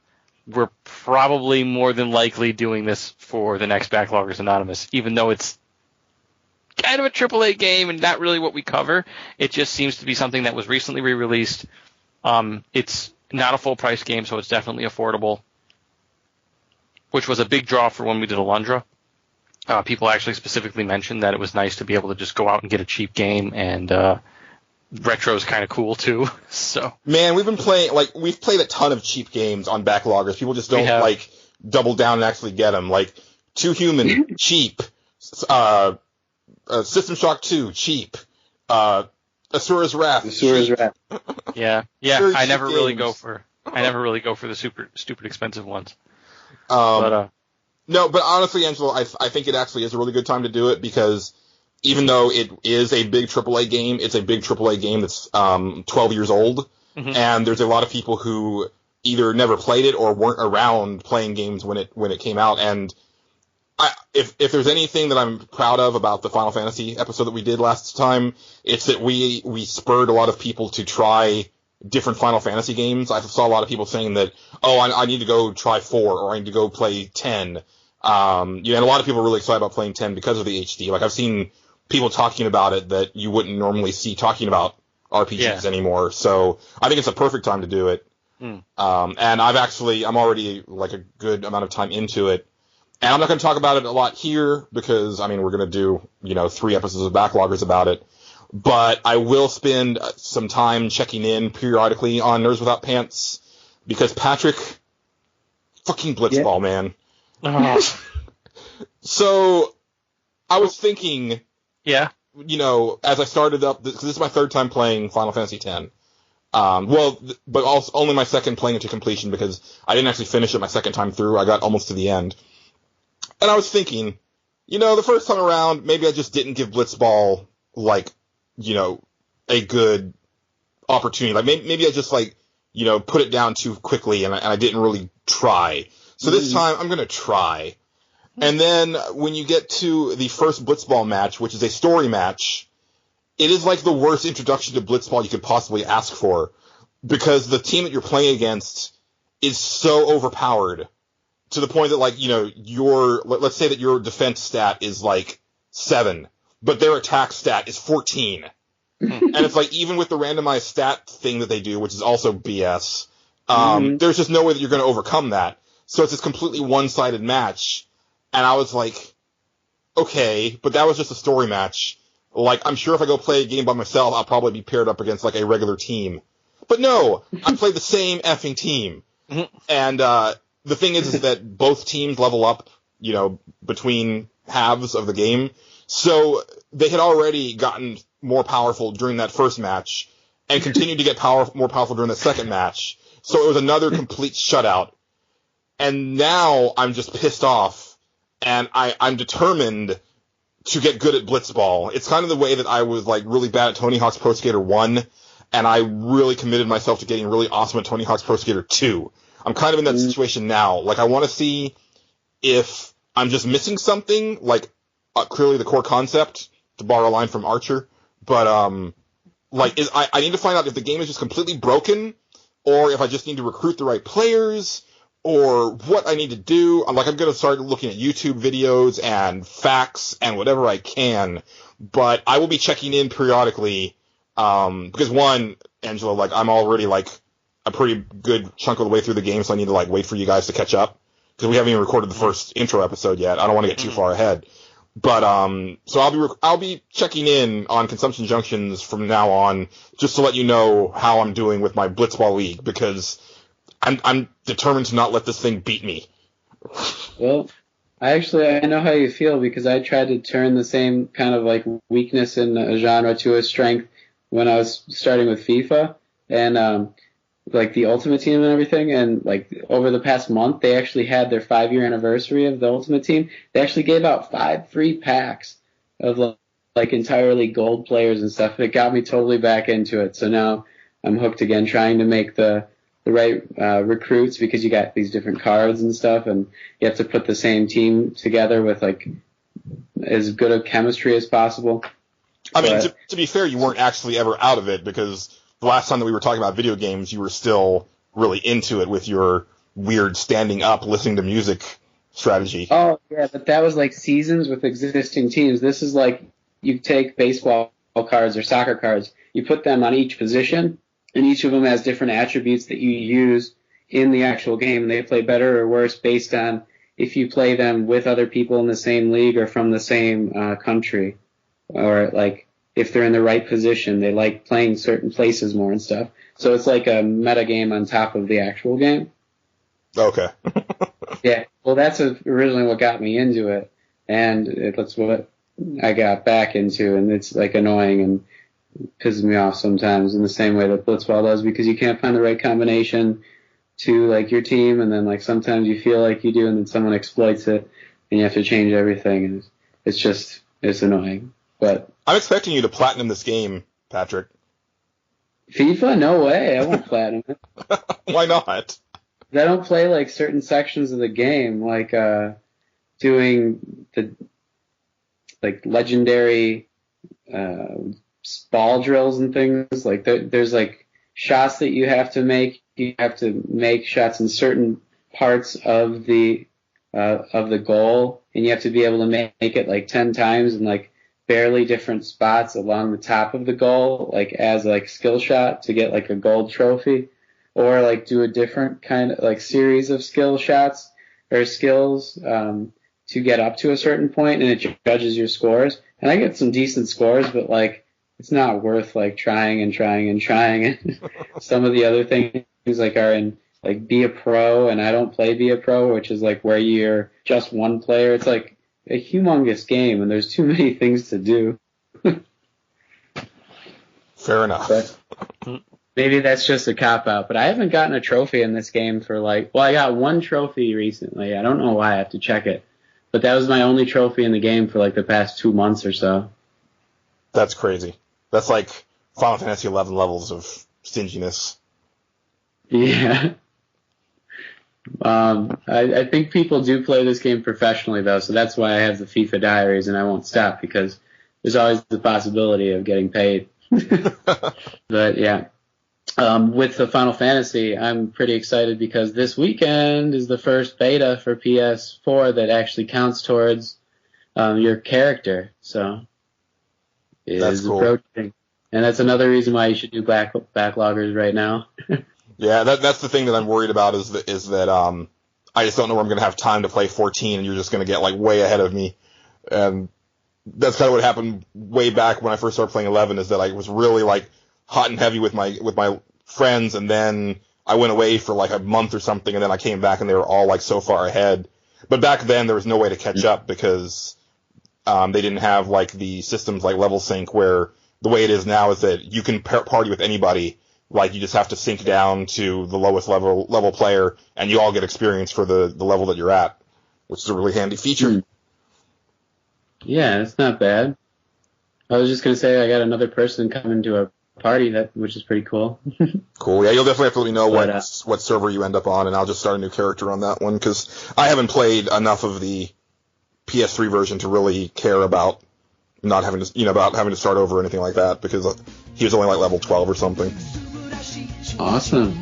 we're probably more than likely doing this for the next Backloggers Anonymous, even though it's kind of a AAA game and not really what we cover. It just seems to be something that was recently re-released. It's not a full-price game, so it's definitely affordable, which was a big draw for when we did Alundra. People actually specifically mentioned that it was nice to be able to just go out and get a cheap game, and retro's kind of cool too. So man, we've played a ton of cheap games on Backloggers. People just don't double down and actually get them. Like Two Human, cheap. System Shock 2, cheap. Asura's Wrath. Yeah. I never really go for the super stupid expensive ones. No, but honestly, Angelo, I think it actually is a really good time to do it because even though it is a big AAA game, it's a big AAA game that's 12 years old, and there's a lot of people who either never played it or weren't around playing games when it came out. And if there's anything that I'm proud of about the Final Fantasy episode that we did last time, it's that we spurred a lot of people to try different Final Fantasy games. I saw a lot of people saying that, I need to go try 4 or I need to go play 10. And a lot of people are really excited about playing 10 because of the HD. Like I've seen people talking about it that you wouldn't normally see talking about RPGs anymore. So I think it's a perfect time to do it. And I'm already like a good amount of time into it. And I'm not going to talk about it a lot here because, I mean, we're going to do, 3 episodes of Backloggers about it. But I will spend some time checking in periodically on Nerds Without Pants because Patrick, fucking blitzball, man. So I was thinking, as I started up, because this is my 3rd time playing Final Fantasy X. But also only my 2nd playing it to completion because I didn't actually finish it my 2nd time through. I got almost to the end. And I was thinking, the first time around, maybe I just didn't give blitzball, a good opportunity. Like, maybe I just, put it down too quickly and I didn't really try. So this time, I'm going to try. And then when you get to the first blitzball match, which is a story match, it is like the worst introduction to blitzball you could possibly ask for because the team that you're playing against is so overpowered to the point that, let's say that your defense stat is, 7, but their attack stat is 14. And it's even with the randomized stat thing that they do, which is also BS, there's just no way that you're going to overcome that. So it's this completely one-sided match. And I was like, okay, but that was just a story match. I'm sure if I go play a game by myself, I'll probably be paired up against, a regular team. But no, I played the same effing team. And, the thing is that both teams level up, between halves of the game. So they had already gotten more powerful during that first match and continued to get more powerful during the second match. So it was another complete shutout. And now I'm just pissed off and I'm determined to get good at blitzball. It's kind of the way that I was really bad at Tony Hawk's Pro Skater 1 and I really committed myself to getting really awesome at Tony Hawk's Pro Skater 2. I'm kind of in that situation now. I want to see if I'm just missing something, clearly the core concept, to borrow a line from Archer. But, I need to find out if the game is just completely broken, or if I just need to recruit the right players, or what I need to do. I'm going to start looking at YouTube videos and facts and whatever I can. But I will be checking in periodically, because one, Angelo, I'm already, a pretty good chunk of the way through the game, so I need to wait for you guys to catch up because we haven't even recorded the first intro episode yet. I don't want to get too far ahead, but so I'll be checking in on Consumption Junctions from now on just to let you know how I'm doing with my Blitzball League because I'm determined to not let this thing beat me. Well, I know how you feel because I tried to turn the same kind of weakness in a genre to a strength when I was starting with FIFA and the Ultimate Team and everything, and over the past month, they actually had their 5-year anniversary of the Ultimate Team. They actually gave out 5 free packs of like entirely gold players and stuff. It got me totally back into it. So now I'm hooked again, trying to make the right recruits, because you got these different cards and stuff, and you have to put the same team together with like as good a chemistry as possible. I mean, to be fair, you weren't actually ever out of it, because the last time that we were talking about video games, you were still really into it with your weird standing up, listening to music strategy. Oh, yeah, but that was like seasons with existing teams. This is like you take baseball cards or soccer cards, you put them on each position, and each of them has different attributes that you use in the actual game, and they play better or worse based on if you play them with other people in the same league or from the same country, or like if they're in the right position, they like playing certain places more and stuff. So it's like a meta game on top of the actual game. Okay. Yeah, well, that's originally what got me into it, and that's what I got back into, and it's like annoying and pisses me off sometimes in the same way that blitzball does, because you can't find the right combination to like your team, and then like sometimes you feel like you do, and then someone exploits it, and you have to change everything, and it's annoying. But I'm expecting you to platinum this game, Patrick. FIFA? No way. I won't platinum it. Why not? I don't play like certain sections of the game, like doing the like legendary ball drills and things. Like there's like shots that you have to make. You have to make shots in certain parts of the goal, and you have to be able to make it like 10 times in like barely different spots along the top of the goal, like as like skill shot to get like a gold trophy, or like do a different kind of like series of skill shots or skills to get up to a certain point, and it judges your scores. And I get some decent scores, but like it's not worth like trying and trying and trying. Some of the other things like are in like Be a Pro, and I don't play Be a Pro, which is like where you're just one player. It's like a humongous game, and there's too many things to do. Fair enough. But maybe that's just a cop-out, but I haven't gotten a trophy in this game for like, well, I got one trophy recently. I don't know why. I have to check it. But that was my only trophy in the game for like the past 2 months or so. That's crazy. That's like Final Fantasy 11 levels of stinginess. Yeah. I think people do play this game professionally, though, so that's why I have the FIFA diaries, and I won't stop, because there's always the possibility of getting paid. But, yeah. With the Final Fantasy, I'm pretty excited because this weekend is the first beta for PS4 that actually counts towards your character. So that's cool. Approaching. And that's another reason why you should do backloggers right now. Yeah, that's the thing that I'm worried about is that I just don't know where I'm going to have time to play 14, and you're just going to get like way ahead of me. And that's kind of what happened way back when I first started playing 11, is that I was really like hot and heavy with my friends, and then I went away for like a month or something, and then I came back and they were all like so far ahead. But back then there was no way to catch up, because they didn't have like the systems like level sync, where the way it is now is that you can party with anybody. Like you just have to sync down to the lowest level player, and you all get experience for the level that you're at, which is a really handy feature. Yeah, it's not bad. I was just gonna say I got another person coming to a party which is pretty cool. Cool. Yeah, you'll definitely have to let me know what server you end up on, and I'll just start a new character on that one, because I haven't played enough of the PS3 version to really care about not having to about having to start over or anything like that, because he was only like level 12 or something. Awesome.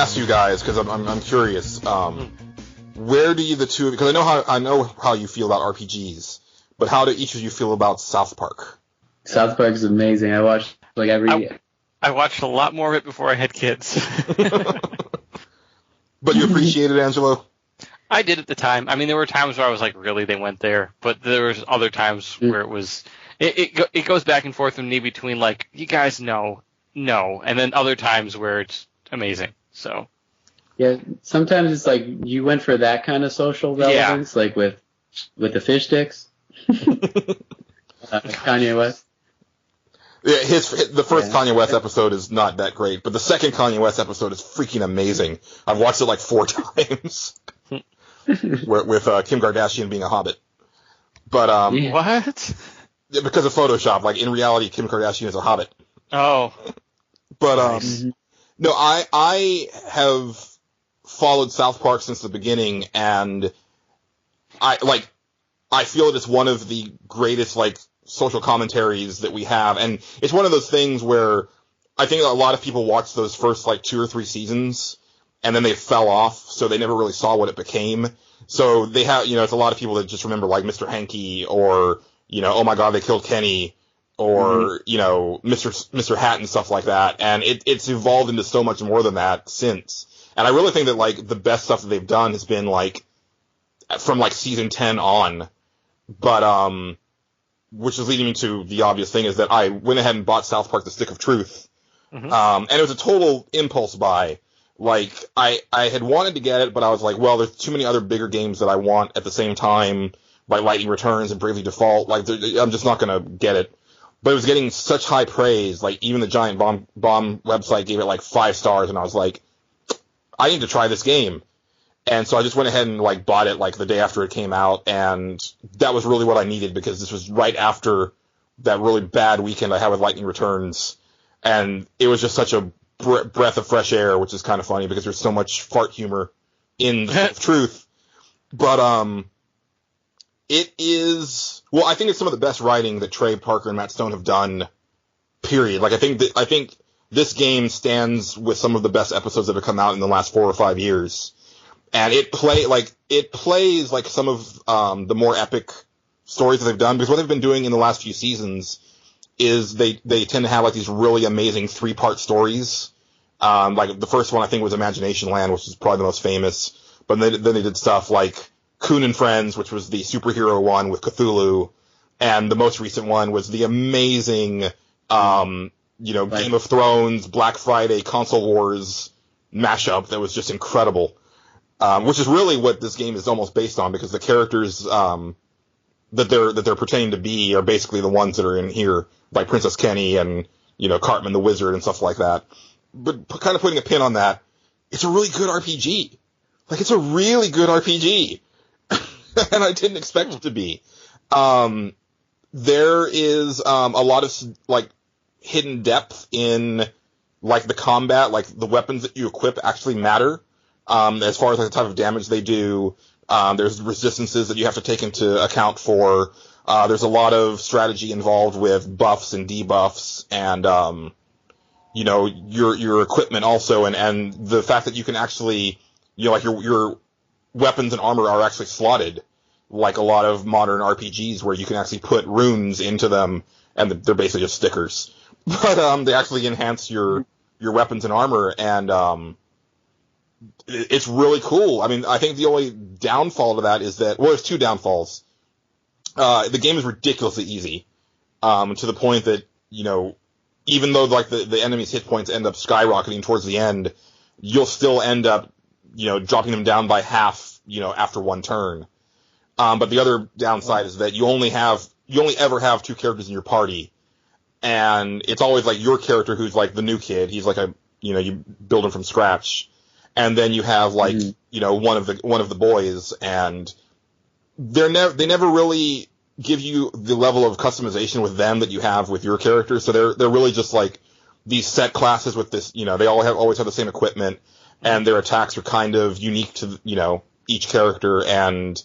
ask you guys because I'm curious. Where do you the two? Because I know how you feel about RPGs, but how do each of you feel about South Park? South Park is amazing. I watched like every. I watched a lot more of it before I had kids. But you appreciate it, Angelo? I did at the time. I mean, there were times where I was like, really, they went there? But there was other times where it was... It goes back and forth with me between, like, you guys know, and then other times where it's amazing. So... Yeah, sometimes it's like you went for that kind of social relevance, like with the fish sticks. Kanye West. Yeah, the first Kanye West episode is not that great, but the second Kanye West episode is freaking amazing. I've watched it like 4 times. with Kim Kardashian being a hobbit. But what? Because of Photoshop, like in reality, Kim Kardashian is a hobbit. Oh. But no, I have followed South Park since the beginning, and I feel it is one of the greatest like social commentaries that we have, and it's one of those things where I think a lot of people watched those first like 2 or 3 seasons and then they fell off, so they never really saw what it became. So they have, it's a lot of people that just remember like Mr. Hanky or, oh my god, they killed Kenny or, Mr. Hat and stuff like that. And it's evolved into so much more than that since. And I really think that like the best stuff that they've done has been like from like season 10 on. But, which is leading me to the obvious thing is that I went ahead and bought South Park: The Stick of Truth. And it was a total impulse buy. Like, I had wanted to get it, but I was like, well, there's too many other bigger games that I want at the same time, like Lightning Returns and Bravely Default. Like, I'm just not going to get it. But it was getting such high praise. Like, even the Giant Bomb website gave it like 5 stars, and I was like, I need to try this game. And so I just went ahead and like bought it like the day after it came out, and that was really what I needed because this was right after that really bad weekend I had with Lightning Returns, and it was just such a breath of fresh air, which is kind of funny because there's so much fart humor in the truth. But it is, well, I think it's some of the best writing that Trey Parker and Matt Stone have done. Period. Like I think this game stands with some of the best episodes that have come out in the last 4 or 5 years. And it plays like some of the more epic stories that they've done, because what they've been doing in the last few seasons is they tend to have like these really amazing 3-part stories. Like the first one I think was Imagination Land, which is probably the most famous. But then they did stuff like Coon and Friends, which was the superhero one with Cthulhu, and the most recent one was the amazing Game of Thrones, Black Friday, Console Wars mashup that was just incredible. Which is really what this game is almost based on, because the characters that they're pretending to be are basically the ones that are in here, like Princess Kenny and Cartman the Wizard and stuff like that. But kind of putting a pin on that, it's a really good RPG. Like, it's a really good RPG, and I didn't expect it to be. There is a lot of like hidden depth in like the combat, like the weapons that you equip actually matter. As far as like the type of damage they do, there's resistances that you have to take into account for. There's a lot of strategy involved with buffs and debuffs, and your equipment also, and the fact that you can actually, like your weapons and armor are actually slotted, like a lot of modern RPGs where you can actually put runes into them, and they're basically just stickers. But they actually enhance your weapons and armor, and it's really cool. I mean, I think the only downfall to that is that, well, there's 2 downfalls. The game is ridiculously easy, to the point that, even though like the enemy's hit points end up skyrocketing towards the end, you'll still end up, dropping them down by half, after 1 turn. But the other downside is that you only ever have 2 characters in your party, and it's always like your character who's like the new kid. He's like you build him from scratch. And then you have like, one of the boys, and they never really give you the level of customization with them that you have with your character. So they're really just like these set classes with this, they always have the same equipment, and their attacks are kind of unique to, each character, and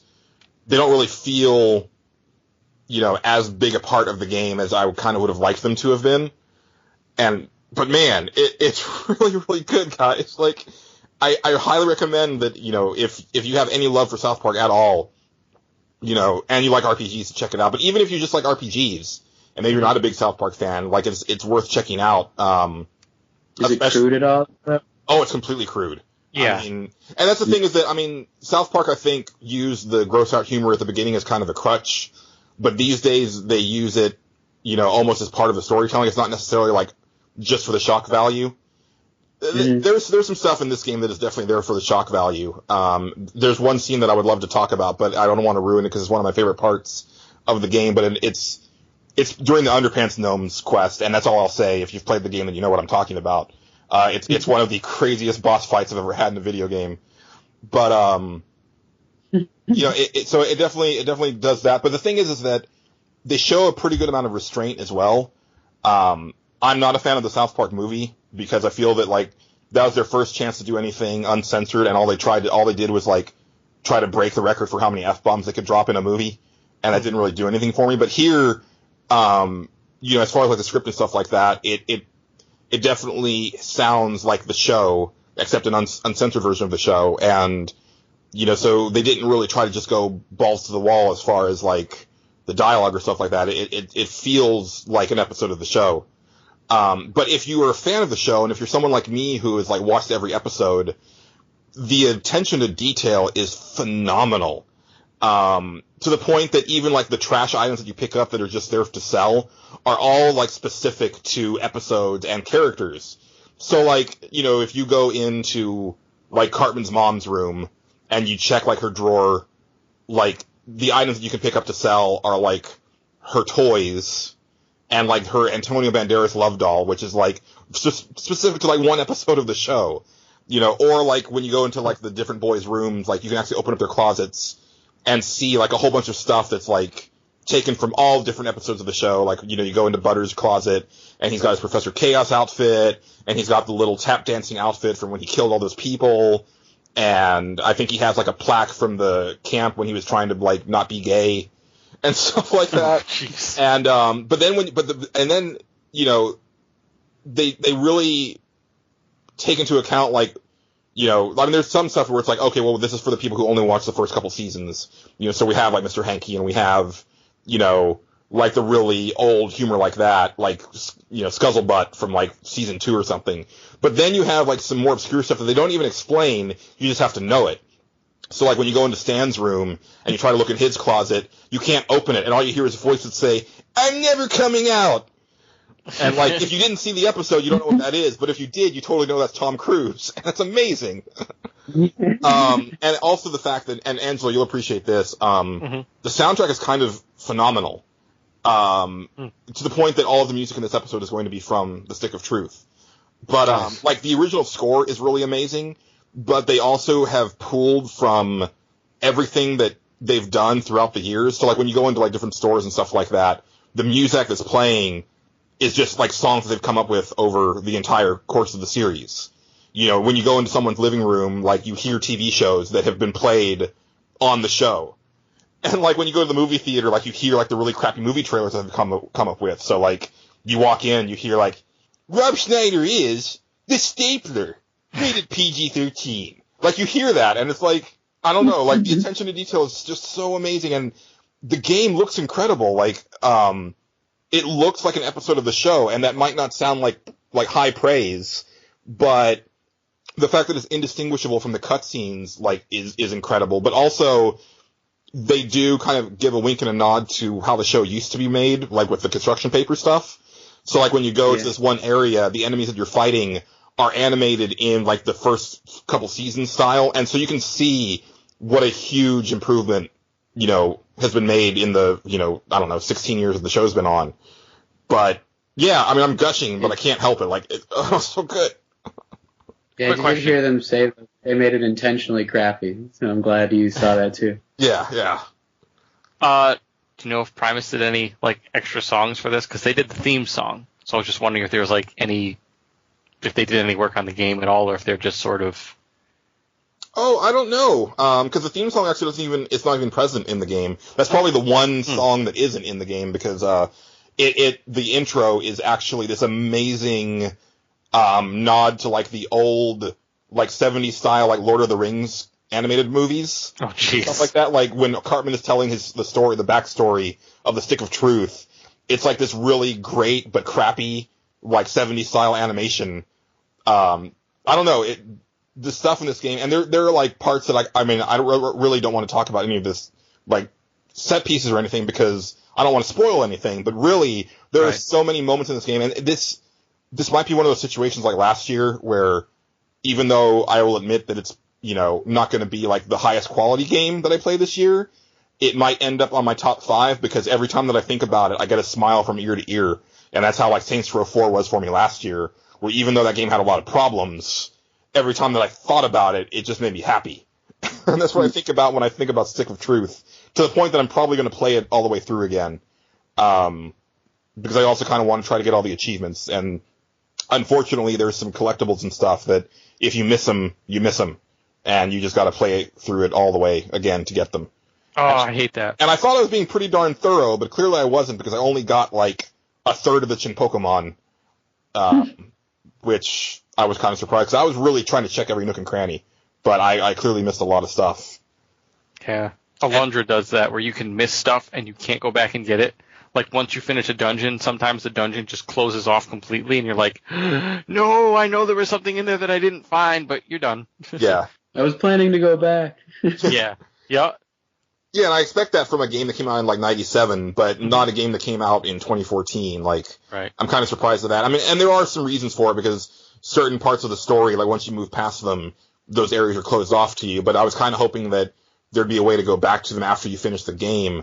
they don't really feel, as big a part of the game as I kind of would have liked them to have been. But man, it's really, really good, guys. Like, I highly recommend that, if you have any love for South Park at all, and you like RPGs, to check it out. But even if you just like RPGs, and maybe you're not a big South Park fan, like, it's worth checking out. Is it crude at all? Oh, it's completely crude. Yeah. And that's the thing is that, South Park, I think, used the gross out humor at the beginning as kind of a crutch, but these days they use it, almost as part of the storytelling. It's not necessarily, like, just for the shock value. Mm-hmm. There's some stuff in this game that is definitely there for the shock value. There's one scene that I would love to talk about, but I don't want to ruin it because it's one of my favorite parts of the game, but it's during the Underpants Gnomes quest, and that's all I'll say. If you've played the game, then you know what I'm talking about. It's one of the craziest boss fights I've ever had in a video game. But, so it definitely does that. But the thing is that they show a pretty good amount of restraint as well. I'm not a fan of the South Park movie because I feel that, like, that was their first chance to do anything uncensored, and all they did was, like, try to break the record for how many F-bombs they could drop in a movie, and that didn't really do anything for me. But here, as far as, like, the script and stuff like that, it definitely sounds like the show, except an uncensored version of the show. And, so they didn't really try to just go balls to the wall as far as, like, the dialogue or stuff like that. It feels like an episode of the show. But if you are a fan of the show, and if you're someone like me who has, like, watched every episode, the attention to detail is phenomenal. To the point that even, like, the trash items that you pick up that are just there to sell are all, like, specific to episodes and characters. So, like, if you go into, like, Cartman's mom's room and you check, like, her drawer, like, the items that you can pick up to sell are, like, her toys and, like, her Antonio Banderas love doll, which is, like, specific to, like, one episode of the show. Or, like, when you go into, like, the different boys' rooms, like, you can actually open up their closets and see, like, a whole bunch of stuff that's, like, taken from all different episodes of the show. Like, you go into Butter's closet, and he's got his Professor Chaos outfit, and he's got the little tap dancing outfit from when he killed all those people, and I think he has, like, a plaque from the camp when he was trying to, like, not be gay, and stuff like that. Jeez. And, they really take into account, like, there's some stuff where it's like, okay, well, this is for the people who only watch the first couple seasons. So we have, like, Mr. Hanky, and we have, like, the really old humor like that, like, Scuzzlebutt from, like, season 2 or something. But then you have, like, some more obscure stuff that they don't even explain, you just have to know it. So, like, when you go into Stan's room, and you try to look in his closet, you can't open it, and all you hear is a voice that say, "I'm never coming out!" And, like, if you didn't see the episode, you don't know what that is, but if you did, you totally know that's Tom Cruise, and that's amazing. And also the fact that, and Angelo, you'll appreciate this, the soundtrack is kind of phenomenal, to the point that all of the music in this episode is going to be from The Stick of Truth. But, like, the original score is really amazing, but they also have pulled from everything that they've done throughout the years. So, like, when you go into, like, different stores and stuff like that, the music that's playing is just, like, songs that they've come up with over the entire course of the series. When you go into someone's living room, like, you hear TV shows that have been played on the show. And, like, when you go to the movie theater, like, you hear, like, the really crappy movie trailers that they've come up with. So, like, you walk in, you hear, like, Rob Schneider is the Stapler, rated PG-13. Like, you hear that, and it's like, I don't know, like, the attention to detail is just so amazing, and the game looks incredible. Like, it looks like an episode of the show, and that might not sound like high praise, but the fact that it's indistinguishable from the cutscenes, like, is incredible. But also, they do kind of give a wink and a nod to how the show used to be made, like with the construction paper stuff. So, like, when you go to this one area, the enemies that you're fighting are animated in, like, the first couple seasons style, and so you can see what a huge improvement, has been made in the, 16 years that the show's been on. But, yeah, I mean, I'm gushing, but I can't help it. Like, it's so good. Yeah, I did hear them say that they made it intentionally crappy, so I'm glad you saw that too. Yeah. Do you know if Primus did any, like, extra songs for this? Because they did the theme song, so I was just wondering if there was, like, if they did any work on the game at all, or if they're just sort of... Oh, I don't know, because the theme song actually it's not even present in the game. That's probably the one song that isn't in the game, because the intro is actually this amazing nod to, like, the old like 70s style, like Lord of the Rings animated movies. Oh, jeez. Stuff like that. Like when Cartman is telling the backstory of the Stick of Truth, it's like this really great but crappy, like 70s style animation. I don't know. The stuff in this game, and there are like parts that I really don't want to talk about any of this, like set pieces or anything, because I don't want to spoil anything, but really there are so many moments in this game, and this might be one of those situations like last year where, even though I will admit that it's, not going to be like the highest quality game that I play this year, it might end up on my top 5, because every time that I think about it, I get a smile from ear to ear. And that's how like Saints Row 4 was for me last year, where even though that game had a lot of problems, every time that I thought about it, it just made me happy. And that's what I think about when I think about Stick of Truth, to the point that I'm probably going to play it all the way through again. Because I also kind of want to try to get all the achievements. And unfortunately, there's some collectibles and stuff that if you miss them, you miss them. And you just got to play through it all the way again to get them. Oh, I hate that. And I thought I was being pretty darn thorough, but clearly I wasn't, because I only got like a third of the Chin Pokemon, which I was kind of surprised, because I was really trying to check every nook and cranny, but I clearly missed a lot of stuff. Yeah. Alundra does that, where you can miss stuff and you can't go back and get it. Like, once you finish a dungeon, sometimes the dungeon just closes off completely, and you're like, no, I know there was something in there that I didn't find, but you're done. Yeah. I was planning to go back. Yeah. Yeah. Yeah, and I expect that from a game that came out in like 97, but not a game that came out in 2014. Like, right. I'm kind of surprised at that. I mean, and there are some reasons for it, because certain parts of the story, like once you move past them, those areas are closed off to you, but I was kind of hoping that there'd be a way to go back to them after you finish the game.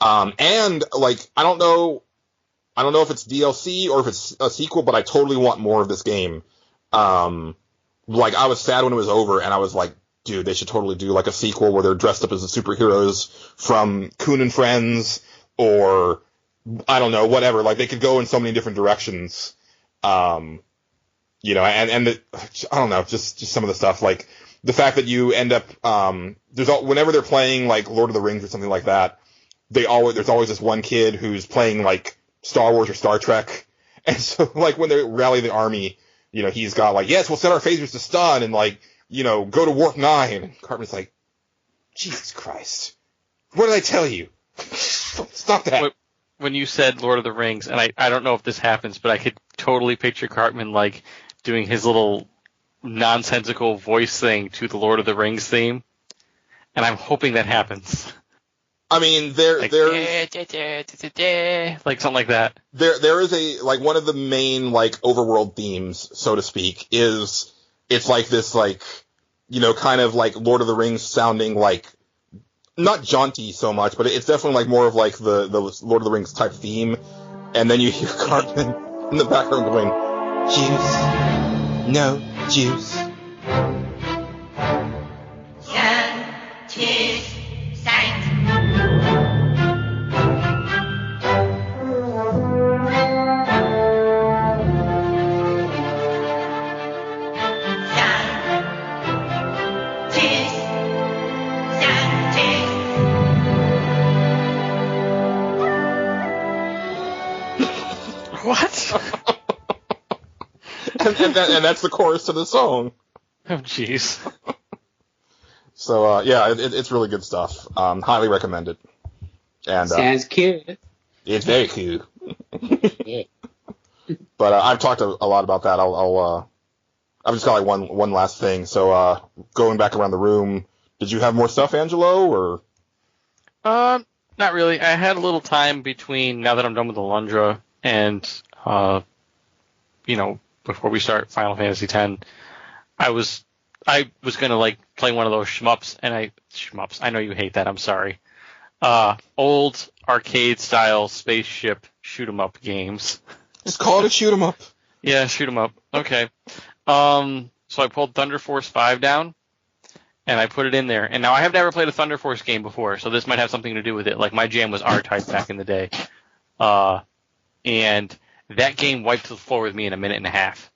And like, I don't know if it's DLC or if it's a sequel, but I totally want more of this game. Like, I was sad when it was over, and I was like, dude, they should totally do like a sequel where they're dressed up as the superheroes from Coon and Friends, or I don't know, whatever. Like, they could go in so many different directions. And I don't know, just some of the stuff, like the fact that you end up, whenever they're playing like Lord of the Rings or something like that, there's always this one kid who's playing like Star Wars or Star Trek. And so like when they rally the army, he's got like, yes, we'll set our phasers to stun and like, go to warp 9. And Cartman's like, Jesus Christ, what did I tell you? Stop that. When you said Lord of the Rings, and I don't know if this happens, but I could totally picture Cartman like doing his little nonsensical voice thing to the Lord of the Rings theme, and I'm hoping that happens. I mean, there's like something like that. There is like one of the main like overworld themes, so to speak, is it's like this like, kind of like Lord of the Rings sounding like, not jaunty so much, but it's definitely like more of like the Lord of the Rings type theme. And then you hear Cartman in the background going, juice, no juice. What? and that's the chorus to the song. Oh, jeez. So, it's really good stuff. Highly recommend it. And sounds cute. It's very cute. Yeah. But I've talked a lot about that. I've just got like one last thing. So, going back around the room, did you have more stuff, Angelo, or? Not really. I had a little time between now that I'm done with Alundra and, before we start Final Fantasy X. I was gonna like play one of those shmups, I know you hate that, I'm sorry. Old arcade style spaceship shoot 'em up games. Just call it a shoot 'em up. Yeah, shoot 'em up. Okay. So I pulled Thunder Force 5 down, and I put it in there. And now I have never played a Thunder Force game before, so this might have something to do with it. Like, my jam was R-Type back in the day. And that game wiped the floor with me in a minute and a half.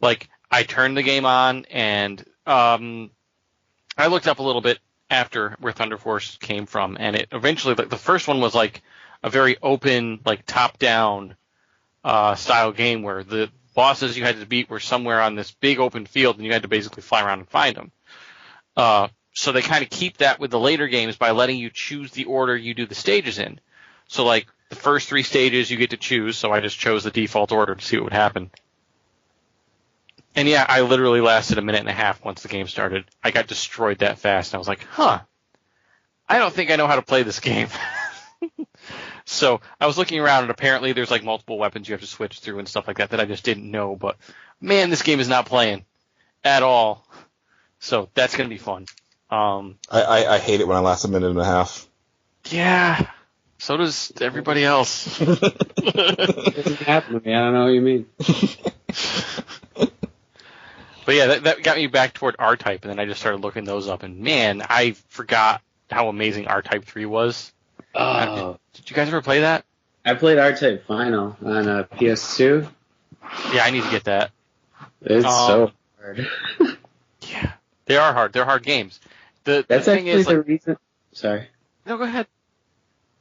Like, I turned the game on, and I looked up a little bit after where Thunder Force came from, and it eventually, like, the first one was like a very open, like, top-down style game where the bosses you had to beat were somewhere on this big open field, and you had to basically fly around and find them. So they kind of keep that with the later games by letting you choose the order you do the stages in. So, like, the first 3 stages you get to choose, so I just chose the default order to see what would happen. And yeah, I literally lasted a minute and a half once the game started. I got destroyed that fast, and I was like, I don't think I know how to play this game. So I was looking around, and apparently there's like multiple weapons you have to switch through and stuff like that I just didn't know. But man, this game is not playing at all. So that's going to be fun. I hate it when I last a minute and a half. Yeah, so does everybody else. It doesn't happen to me. I don't know what you mean. But yeah, that got me back toward R-Type, and then I just started looking those up, and man, I forgot how amazing R-Type 3 was. Oh. Did you guys ever play that? I played R-Type Final on PS2. Yeah, I need to get that. It's so hard. Yeah, they are hard. They're hard games. That's the thing actually is, the like, reason. Sorry. No, go ahead.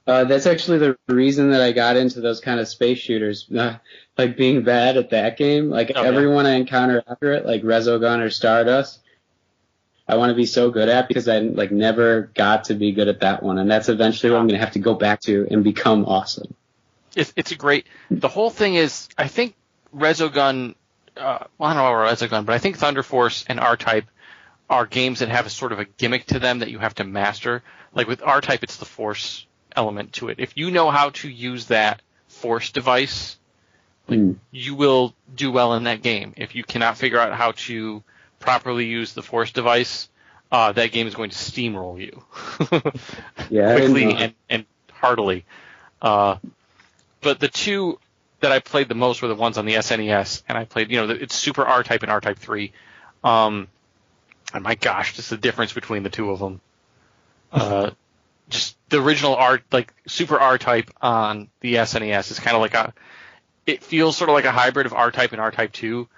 That's actually the reason that I got into those kind of space shooters. Like being bad at that game. Like everyone I encounter after it, like Resogun or Stardust, I want to be so good at because I like never got to be good at that one, and that's eventually what I'm going to have to go back to and become awesome. It's a great. The whole thing is, I think Resogun. I don't know about Resogun, but I think Thunder Force and R-Type are games that have a sort of a gimmick to them that you have to master. Like with R-Type, it's the Force element to it. If you know how to use that Force device, you will do well in that game. If you cannot figure out how to properly use the Force device, that game is going to steamroll you quickly and heartily. But the two that I played the most were the ones on the SNES, and I played, it's Super R-Type and R-Type 3. And my gosh, just the difference between the two of them. Just the original Super R-Type on the SNES is kind of it feels sort of like a hybrid of R-Type and R-Type 2.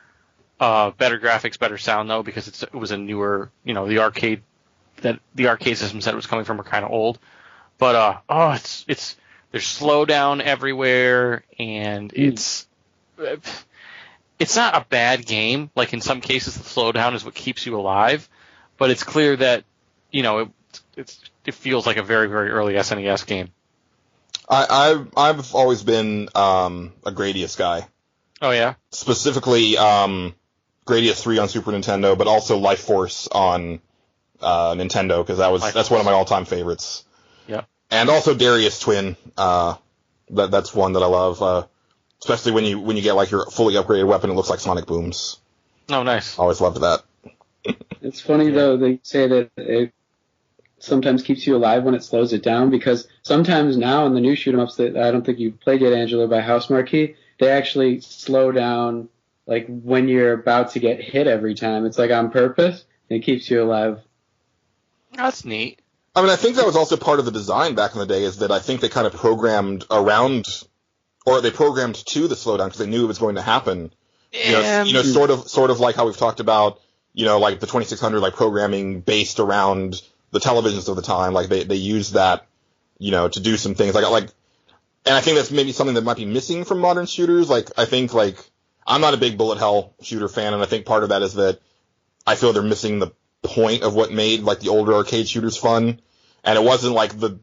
Better graphics, better sound though, because it was a newer, the arcade system set it was coming from are kind of old. But there's slowdown everywhere, and it's not a bad game. Like in some cases, the slowdown is what keeps you alive, but it's clear that it feels like a very, very early SNES game. I've always been a Gradius guy. Oh yeah, specifically Gradius 3 on Super Nintendo, but also Life Force on Nintendo, because that's one of my all-time favorites. Yeah, and also Darius Twin. That's one that I love, especially when you get like your fully upgraded weapon. It looks like Sonic Booms. Oh, nice. Always loved that. It's funny though, they say that it sometimes keeps you alive when it slows it down, because sometimes now in the new shoot 'em ups that I don't think you've played yet, Angelo, by House Marquee, they actually slow down like when you're about to get hit every time. It's like on purpose, and it keeps you alive. That's neat. I mean, I think that was also part of the design back in the day, is that I think they kind of programmed around, or they programmed to the slowdown because they knew it was going to happen. Sort of like how we've talked about, like the 2600, like programming based around the televisions of the time. Like they used that, to do some things and I think that's maybe something that might be missing from modern shooters. Like, I think, I'm not a big bullet hell shooter fan, and I think part of that is that I feel they're missing the point of what made, the older arcade shooters fun. And it wasn't, the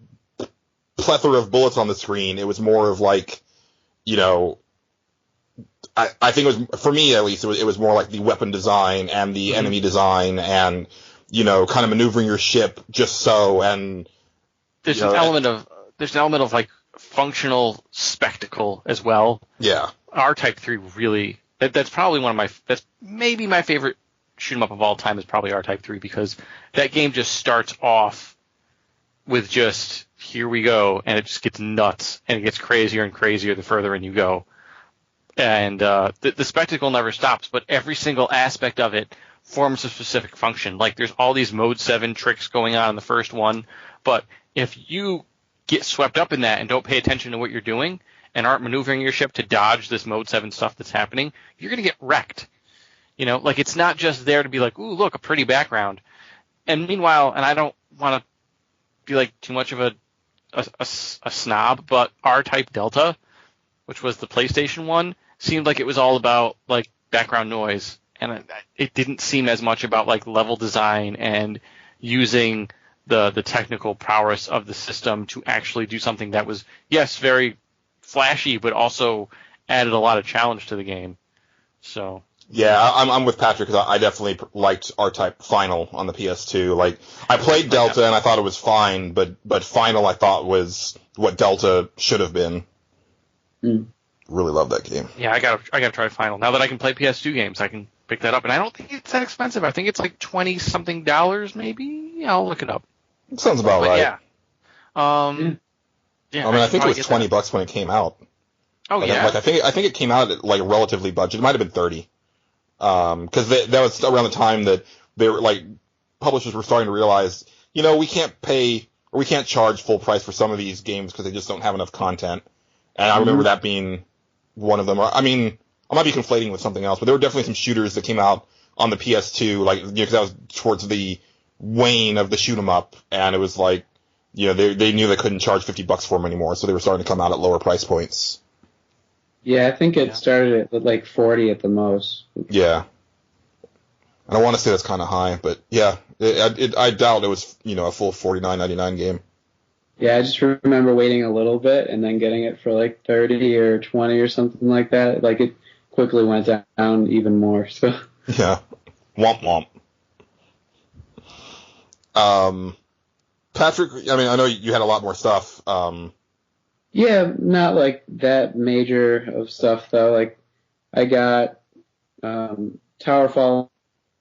plethora of bullets on the screen. It was more of, I think it was, for me at least, it was more like the weapon design and the enemy design and, kind of maneuvering your ship just so, and... There's an element of functional spectacle as well. Yeah. R-Type 3 really, that's probably that's maybe my favorite shoot 'em up of all time is probably R-Type 3, because that game just starts off with just, here we go, and it just gets nuts, and it gets crazier and crazier the further in you go. And the spectacle never stops, but every single aspect of it forms a specific function. Like, there's all these Mode 7 tricks going on in the first one, but if you get swept up in that and don't pay attention to what you're doing and aren't maneuvering your ship to dodge this Mode 7 stuff that's happening, you're going to get wrecked. It's not just there to be like, ooh, look, a pretty background. And meanwhile, and I don't want to be too much of a snob, but R-Type Delta, which was the PlayStation one, seemed like it was all about like background noise, and it didn't seem as much about like level design and using the technical prowess of the system to actually do something that was, yes, very flashy, but also added a lot of challenge to the game. So yeah, I'm with Patrick because I definitely liked R-Type Final on the PS2. Like, I played Delta and I thought it was fine, but Final I thought was what Delta should have been. Really love that game. Yeah, I gotta try Final. Now that I can play PS2 games, I can pick that up, and I don't think it's that expensive. I think it's like $20-something, maybe. I'll look it up. It sounds about right. Yeah. Yeah. I mean, I think it was $20 when it came out. Oh, like, yeah. Like, I think it came out at like a relatively budget. It might have been 30. Because that was around the time that they were like, publishers were starting to realize, we can't charge full price for some of these games because they just don't have enough content. And I remember that being one of them. I mean, I might be conflating with something else, but there were definitely some shooters that came out on the PS2, like, because that was towards the wane of the shoot 'em up, and it was like, they knew they couldn't charge $50 for them anymore, so they were starting to come out at lower price points. Yeah, I think it started at like 40 at the most. Yeah. And I want to say that's kind of high, but yeah, I doubt it was, a full $49.99 game. Yeah, I just remember waiting a little bit and then getting it for like 30 or 20 or something like that. Like, it quickly went down even more. So yeah, womp womp. Patrick, I mean, I know you had a lot more stuff. Yeah, not like that major of stuff though. Like, I got Towerfall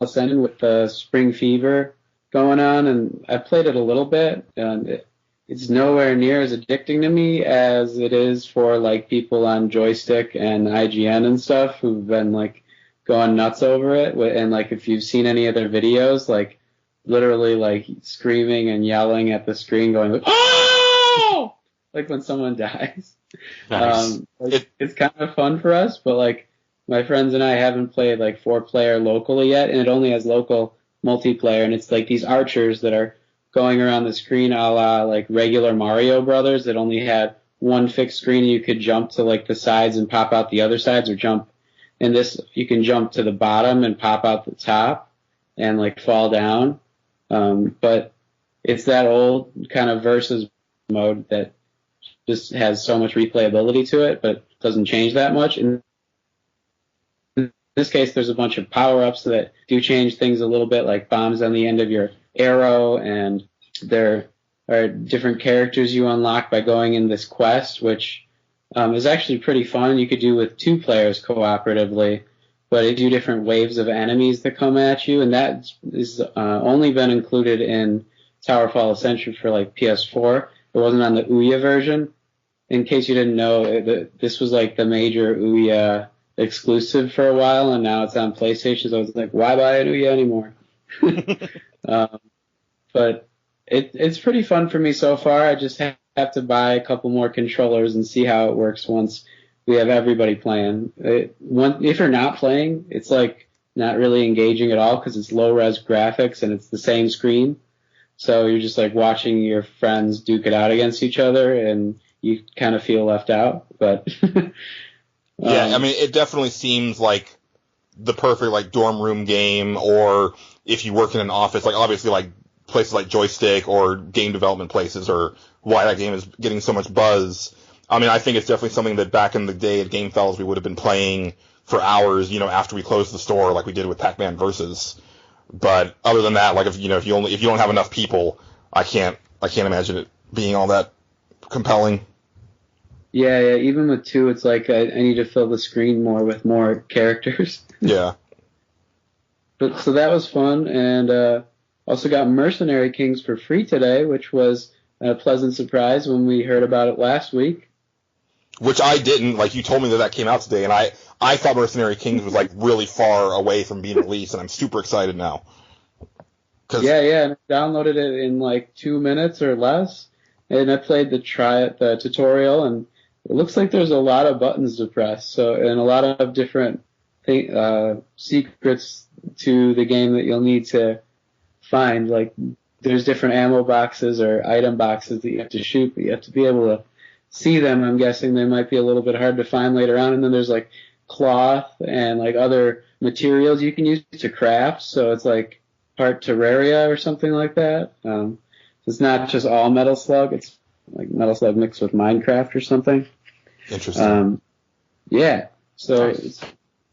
Ascended with the Spring Fever going on, and I played it a little bit, and it's nowhere near as addicting to me as it is for like people on Joystick and IGN and stuff who've been like going nuts over it. And like, if you've seen any of their videos, like literally like screaming and yelling at the screen, going, "Oh!" like when someone dies. Nice. It's kind of fun for us, but like my friends and I haven't played like 4-player locally yet, and it only has local multiplayer, and it's like these archers that are going around the screen a la like regular Mario Brothers that only had one fixed screen and you could jump to like the sides and pop out the other sides, or jump. In this, you can jump to the bottom and pop out the top and like fall down. But it's that old kind of versus mode that just has so much replayability to it, but doesn't change that much. In this case, there's a bunch of power-ups that do change things a little bit, like bombs on the end of your arrow, and there are different characters you unlock by going in this quest, which is actually pretty fun. You could do with 2 players cooperatively, but they do different waves of enemies that come at you, and that is only been included in Towerfall Ascension for like PS4. It wasn't on the Ouya version. In case you didn't know, this was like the major Ouya exclusive for a while, and now it's on PlayStation, so I was like, why buy an Ouya anymore? But it's pretty fun for me so far. I just have to buy a couple more controllers and see how it works once we have everybody playing. If you're not playing, it's like not really engaging at all because it's low-res graphics and it's the same screen. So you're just like watching your friends duke it out against each other, and you kind of feel left out. But yeah, I mean, it definitely seems like the perfect like dorm room game, or if you work in an office, like obviously like places like Joystick or game development places, or why that game is getting so much buzz. I mean, I think it's definitely something that back in the day at Game Fellows we would have been playing for hours, after we closed the store, like we did with Pac-Man Versus. But other than that, like if you don't have enough people, I can't imagine it being all that compelling. Yeah, even with 2, it's like I need to fill the screen more with more characters. Yeah. But so that was fun, and also got Mercenary Kings for free today, which was a pleasant surprise when we heard about it last week. Which I didn't. Like, you told me that came out today, and I thought Mercenary Kings was like really far away from being released, and I'm super excited now. Yeah, and I downloaded it in like 2 minutes or less, and I played the tutorial, and it looks like there's a lot of buttons to press, and a lot of different secrets to the game that you'll need to find. Like, there's different ammo boxes or item boxes that you have to shoot, but you have to be able to see them. I'm guessing they might be a little bit hard to find later on. And then there's like cloth and like other materials you can use to craft. So it's like part Terraria or something like that. It's not just all Metal Slug. It's like Metal Slug mixed with Minecraft or something. Interesting. Yeah. So Nice. it's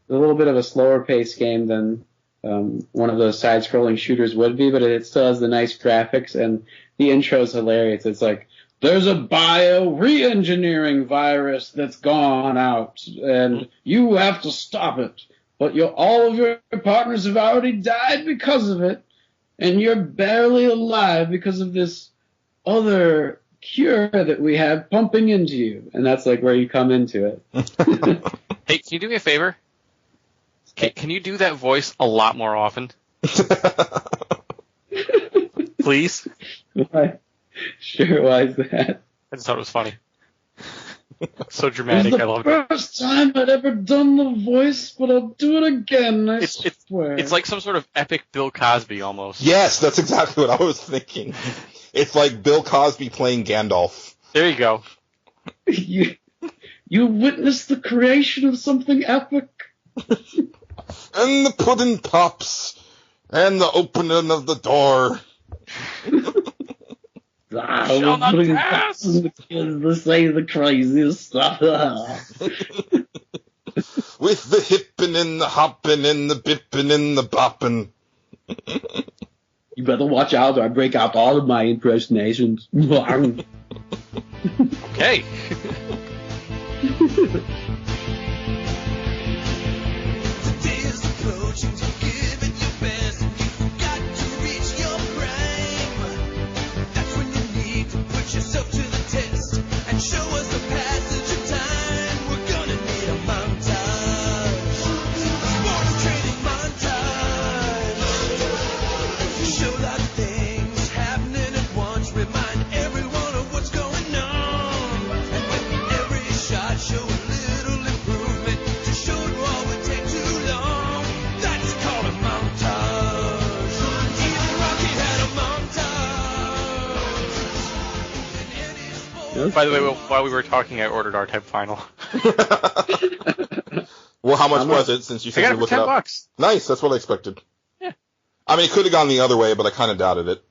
a little bit of a slower paced game than one of those side-scrolling shooters would be, but it still has the nice graphics, and the intro is hilarious. It's like, there's a bio-re-engineering virus that's gone out, and you have to stop it. But all of your partners have already died because of it, and you're barely alive because of this other cure that we have pumping into you. And that's like where you come into it. Hey, can you do me a favor? Can you do that voice a lot more often? Please? Why? Sure, why is that? I just thought it was funny. So dramatic. I love it. It's the first time I'd ever done the voice, but I'll do it again, I It's swear. It's like some sort of epic Bill Cosby almost. Yes, that's exactly what I was thinking. It's like Bill Cosby playing Gandalf. There you go. You witnessed the creation of something epic. And the pudding pops. And the opening of the door. Shall not pass. The kids to say the craziest stuff. With the hippin' and the hoppin' and the bippin' and the boppin'. You better watch out or I break out all of my impersonations. Okay. By the way, while we were talking, I ordered R-Type Final. Well, how much was it since you I said got you it for looked it up? $10. Nice, that's what I expected. Yeah. I mean, it could have gone the other way, but I kind of doubted it.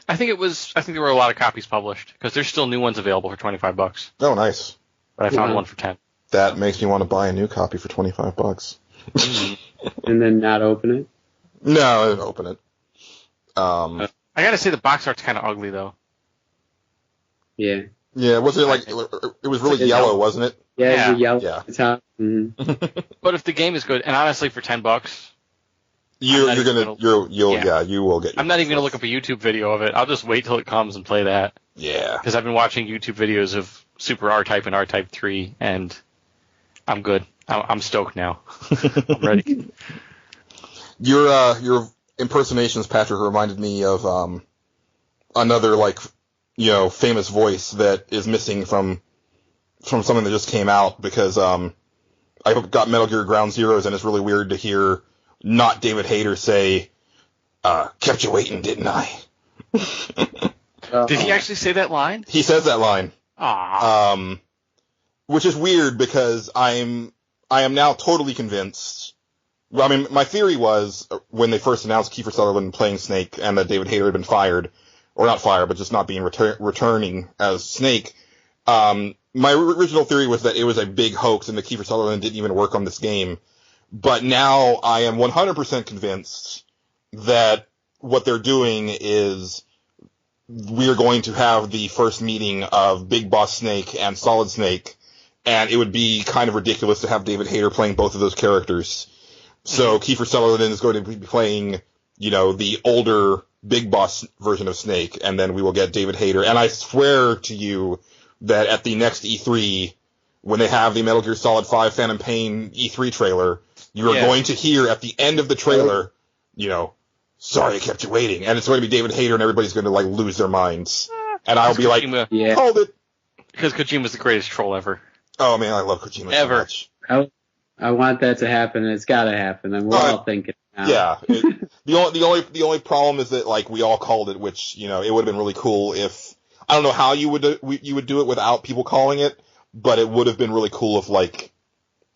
I think there were a lot of copies published because there's still new ones available for $25. Oh, nice. But I found one for 10. That makes me want to buy a new copy for $25. And then not open it? No, I didn't open it. I gotta say the box art's kind of ugly though. Yeah. Yeah, was it like it was really yellow, wasn't it? Yeah, it's yellow. Yeah. It's hot. Mm-hmm. But if the game is good, and honestly for $10, You will get. I'm not even gonna look up a YouTube video of it. I'll just wait till it comes and play that. Yeah. Because I've been watching YouTube videos of Super R-Type and R-Type 3, and I'm good. I'm stoked now. I'm ready. Your impersonations, Patrick, reminded me of another famous voice that is missing from something that just came out because I got Metal Gear Ground Zeroes and it's really weird to hear not David Hayter say, "Kept you waiting, didn't I?" Did he actually say that line? He says that line. Aww. Which is weird because I am now totally convinced. Well, I mean, my theory was when they first announced Kiefer Sutherland playing Snake and that David Hayter had been fired, or not fired, but just not being returning as Snake. My original theory was that it was a big hoax and that Kiefer Sutherland didn't even work on this game. But now I am 100% convinced that what they're doing is we are going to have the first meeting of Big Boss Snake and Solid Snake, and it would be kind of ridiculous to have David Hayter playing both of those characters. So Kiefer Sutherland is going to be playing, the older Big Boss version of Snake, and then we will get David Hayter. And I swear to you that at the next E3, when they have the Metal Gear Solid 5 Phantom Pain E3 trailer, you are going to hear at the end of the trailer, sorry I kept you waiting. And it's going to be David Hayter and everybody's going to lose their minds. And I'll be like, hold it. Because Kojima's the greatest troll ever. Oh man, I love Kojima so much. I want that to happen, and it's got to happen, and we're all thinking now. Yeah. The only problem is that we all called it, which it would have been really cool if I don't know how you would do it without people calling it, but it would have been really cool if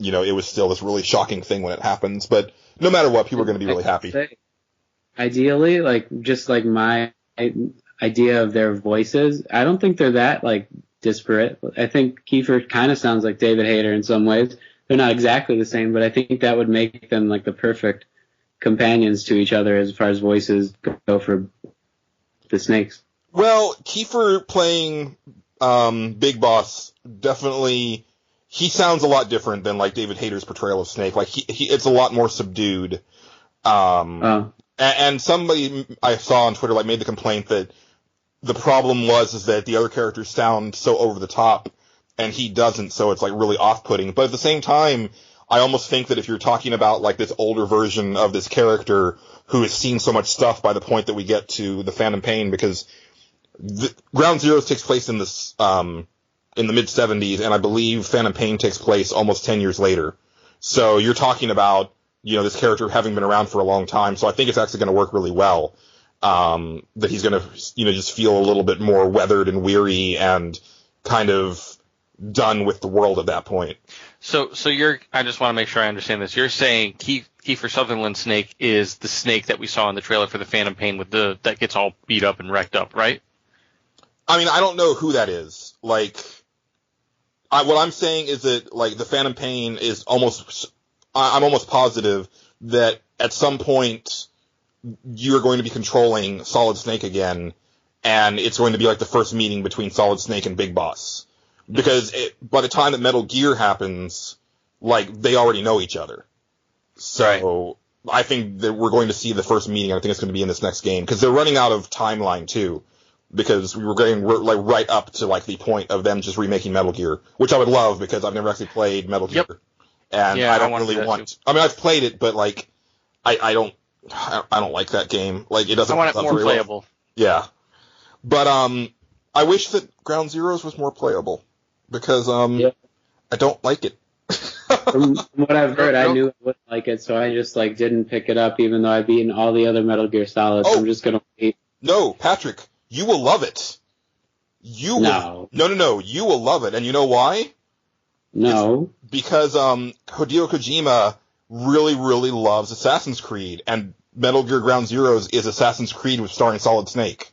it was still this really shocking thing when it happens. But no matter what, people are going to be really happy. Ideally, just my idea of their voices, I don't think they're that disparate. I think Kiefer kind of sounds like David Hayter in some ways. They're not exactly the same, but I think that would make them the perfect companions to each other as far as voices go for the Snakes. Well, Kiefer playing Big Boss, definitely, he sounds a lot different than David Hayter's portrayal of Snake. It's a lot more subdued. And somebody I saw on Twitter made the complaint that the problem is that the other characters sound so over the top and he doesn't, so it's really off-putting. But at the same time, I almost think that if you're talking about this older version of this character who has seen so much stuff by the point that we get to the Phantom Pain, because Ground Zeroes takes place in this in the mid-70s, and I believe Phantom Pain takes place almost 10 years later. So you're talking about this character having been around for a long time, so I think it's actually going to work really well. That he's going to just feel a little bit more weathered and weary and kind of done with the world at that point. So I just want to make sure I understand this. You're saying Kiefer Sutherland's Snake is the Snake that we saw in the trailer for the Phantom Pain that gets all beat up and wrecked up, right? I mean, I don't know who that is. What I'm saying is that the Phantom Pain is I'm almost positive that at some point you're going to be controlling Solid Snake again, and it's going to be the first meeting between Solid Snake and Big Boss. Because by the time that Metal Gear happens, they already know each other. So I think that we're going to see the first meeting. I think it's going to be in this next game, because they're running out of timeline too. Because we were getting right up to the point of them just remaking Metal Gear, which I would love because I've never actually played Metal Gear, and I don't really want. I mean, I've played it, but I don't like that game. It doesn't. I want it more playable. Well. Yeah, but I wish that Ground Zeroes was more playable because I don't like it. From what I've heard, I knew I wouldn't like it, so I just didn't pick it up, even though I've beaten all the other Metal Gear Solids. I'm just gonna wait. No, Patrick, you will love it. No, you will love it, and you know why? No, it's because Hideo Kojima really, really loves Assassin's Creed, and Metal Gear Ground Zeroes is Assassin's Creed with starring Solid Snake,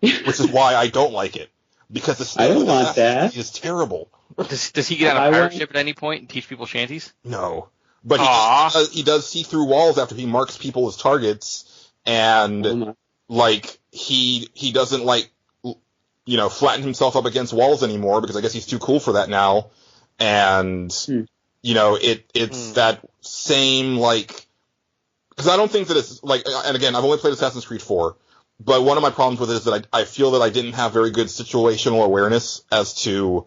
which is why I don't like it. Because the I don't want that. Creed is terrible. Does he get on a pirate ship at any point and teach people shanties? No, but he does see through walls after he marks people as targets, and he doesn't flatten himself up against walls anymore because I guess he's too cool for that now. And it's that same because I don't think that it's and again, I've only played Assassin's Creed 4, but one of my problems with it is that I feel that I didn't have very good situational awareness as to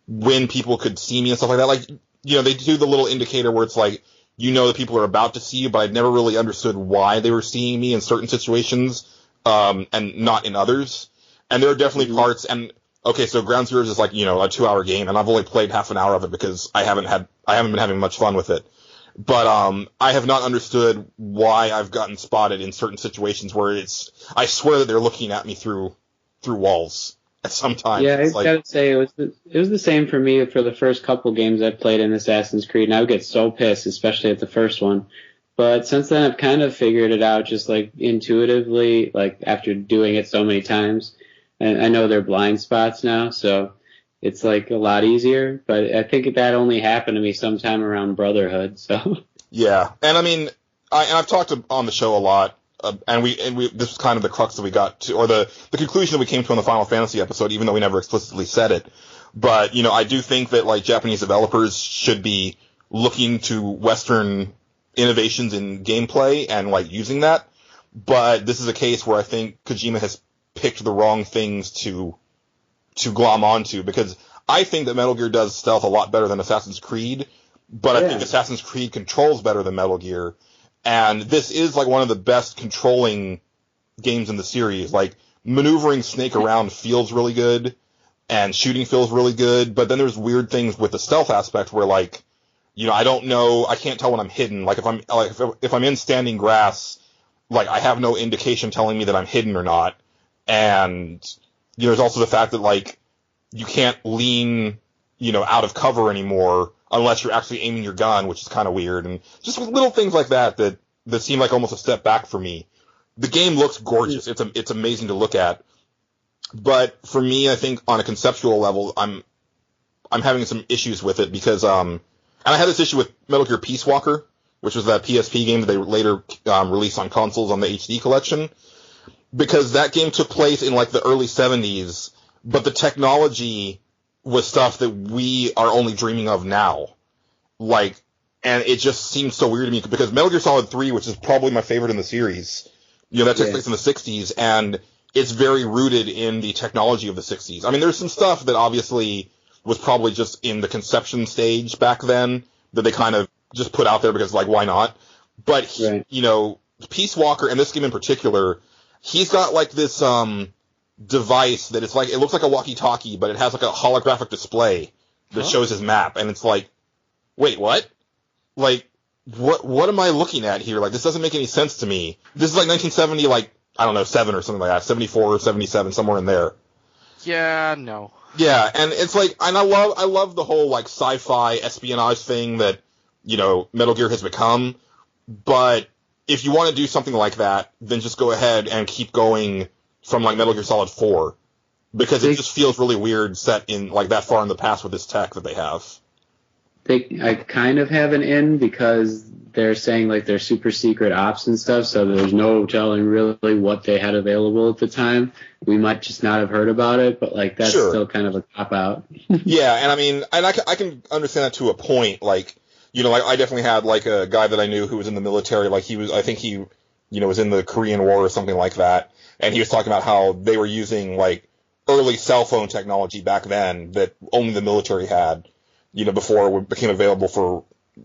when people could see me and stuff like that. They do the little indicator where it's that people are about to see you, but I'd never really understood why they were seeing me in certain situations, and not in others. And there are definitely parts, and okay, so Ground Zeroes is a 2-hour game, and I've only played half an hour of it because I haven't been having much fun with it. But I have not understood why I've gotten spotted in certain situations where I swear that they're looking at me through walls at some time. Yeah, I gotta say it was the same for me for the first couple games I played in Assassin's Creed, and I would get so pissed, especially at the first one. But since then, I've kind of figured it out just intuitively, after doing it so many times. And I know they're blind spots now, so it's a lot easier. But I think that only happened to me sometime around Brotherhood. So yeah, and I mean, I've talked on the show a lot, and we this was kind of the crux that we got to, or the conclusion that we came to on the Final Fantasy episode, even though we never explicitly said it. But I do think that Japanese developers should be looking to Western innovations in gameplay and using that. But this is a case where I think Kojima has picked the wrong things to glom onto, because I think that Metal Gear does stealth a lot better than Assassin's Creed, but I think Assassin's Creed controls better than Metal Gear, and this is one of the best controlling games in the series. Maneuvering Snake around feels really good, and shooting feels really good, but then there's weird things with the stealth aspect where I don't know, I can't tell when I'm hidden. If I'm in standing grass, I have no indication telling me that I'm hidden or not. And there's also the fact that you can't lean out of cover anymore unless you're actually aiming your gun, which is kind of weird, and just little things like that seem like almost a step back for me. The game looks gorgeous. It's amazing to look at. But for me, I think on a conceptual level, I'm having some issues with it because and I had this issue with Metal Gear Peace Walker, which was that PSP game that they later released on consoles on the HD collection, because that game took place in like the early 70s, but the technology was stuff that we are only dreaming of now. Like, and it just seems so weird to me because Metal Gear Solid 3, which is probably my favorite in the series, that takes place in the 60s, and it's very rooted in the technology of the 60s. I mean, there's some stuff that obviously was probably just in the conception stage back then that they kind of just put out there because, like, why not? But, Peace Walker, and this game in particular, he's got, like, this device that it's like, it looks like a walkie-talkie, but it has, like, a holographic display that shows his map, and it's like, wait, what? Like, what am I looking at here? Like, this doesn't make any sense to me. This is like 1970, like, I don't know, 7 or something like that, 74 or 77, somewhere in there. Yeah, no. Yeah, and it's like, and I love the whole, like, sci-fi espionage thing that, Metal Gear has become, but if you want to do something like that, then just go ahead and keep going from, like, Metal Gear Solid 4, because it just feels really weird set in, like, that far in the past with this tech that they have. I kind of have an in because they're saying like they're super secret ops and stuff, so there's no telling really what they had available at the time. We might just not have heard about it, but like that's still kind of a cop out. Yeah, and I mean, and I can understand that to a point. Like, like I definitely had like a guy that I knew who was in the military. Like I think he was in the Korean War or something like that, and he was talking about how they were using like early cell phone technology back then that only the military had. Before it became available for,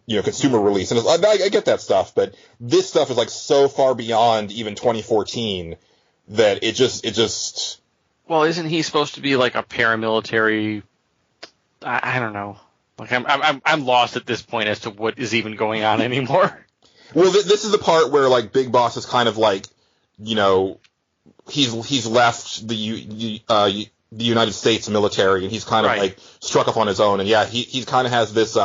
consumer release. And I get that stuff, but this stuff is like so far beyond even 2014 that it just. Well, isn't he supposed to be like a paramilitary? I don't know. Like I'm lost at this point as to what is even going on anymore. Well, this is the part where like Big Boss is kind of like, he's left the United States military, and he's kind of like struck up on his own. And yeah, he kind of has this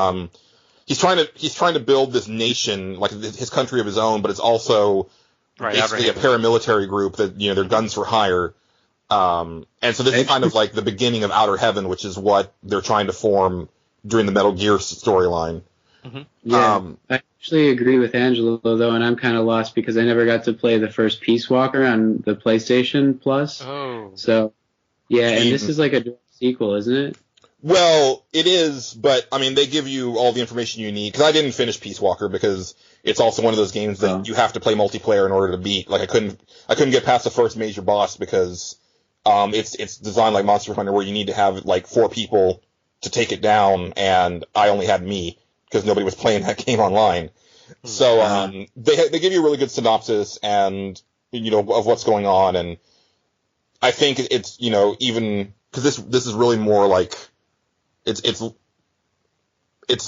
he's trying to build this nation, like his country of his own, but it's also basically a paramilitary group that they're guns for hire. And so this is kind of like the beginning of Outer Heaven, which is what they're trying to form during the Metal Gear storyline. Mm-hmm. Yeah, I actually agree with Angelo though, and I'm kind of lost because I never got to play the first Peace Walker on the PlayStation Plus. Oh, so. Yeah, and this is like a direct sequel, isn't it? Well, it is, but, I mean, they give you all the information you need, because I didn't finish Peace Walker, because it's also one of those games that you have to play multiplayer in order to beat. Like, I couldn't get past the first major boss, because it's designed like Monster Hunter, where you need to have, like, 4 people to take it down, and I only had me, because nobody was playing that game online. So, they give you a really good synopsis, and, of what's going on, and I think it's, even, because this is really more like, it's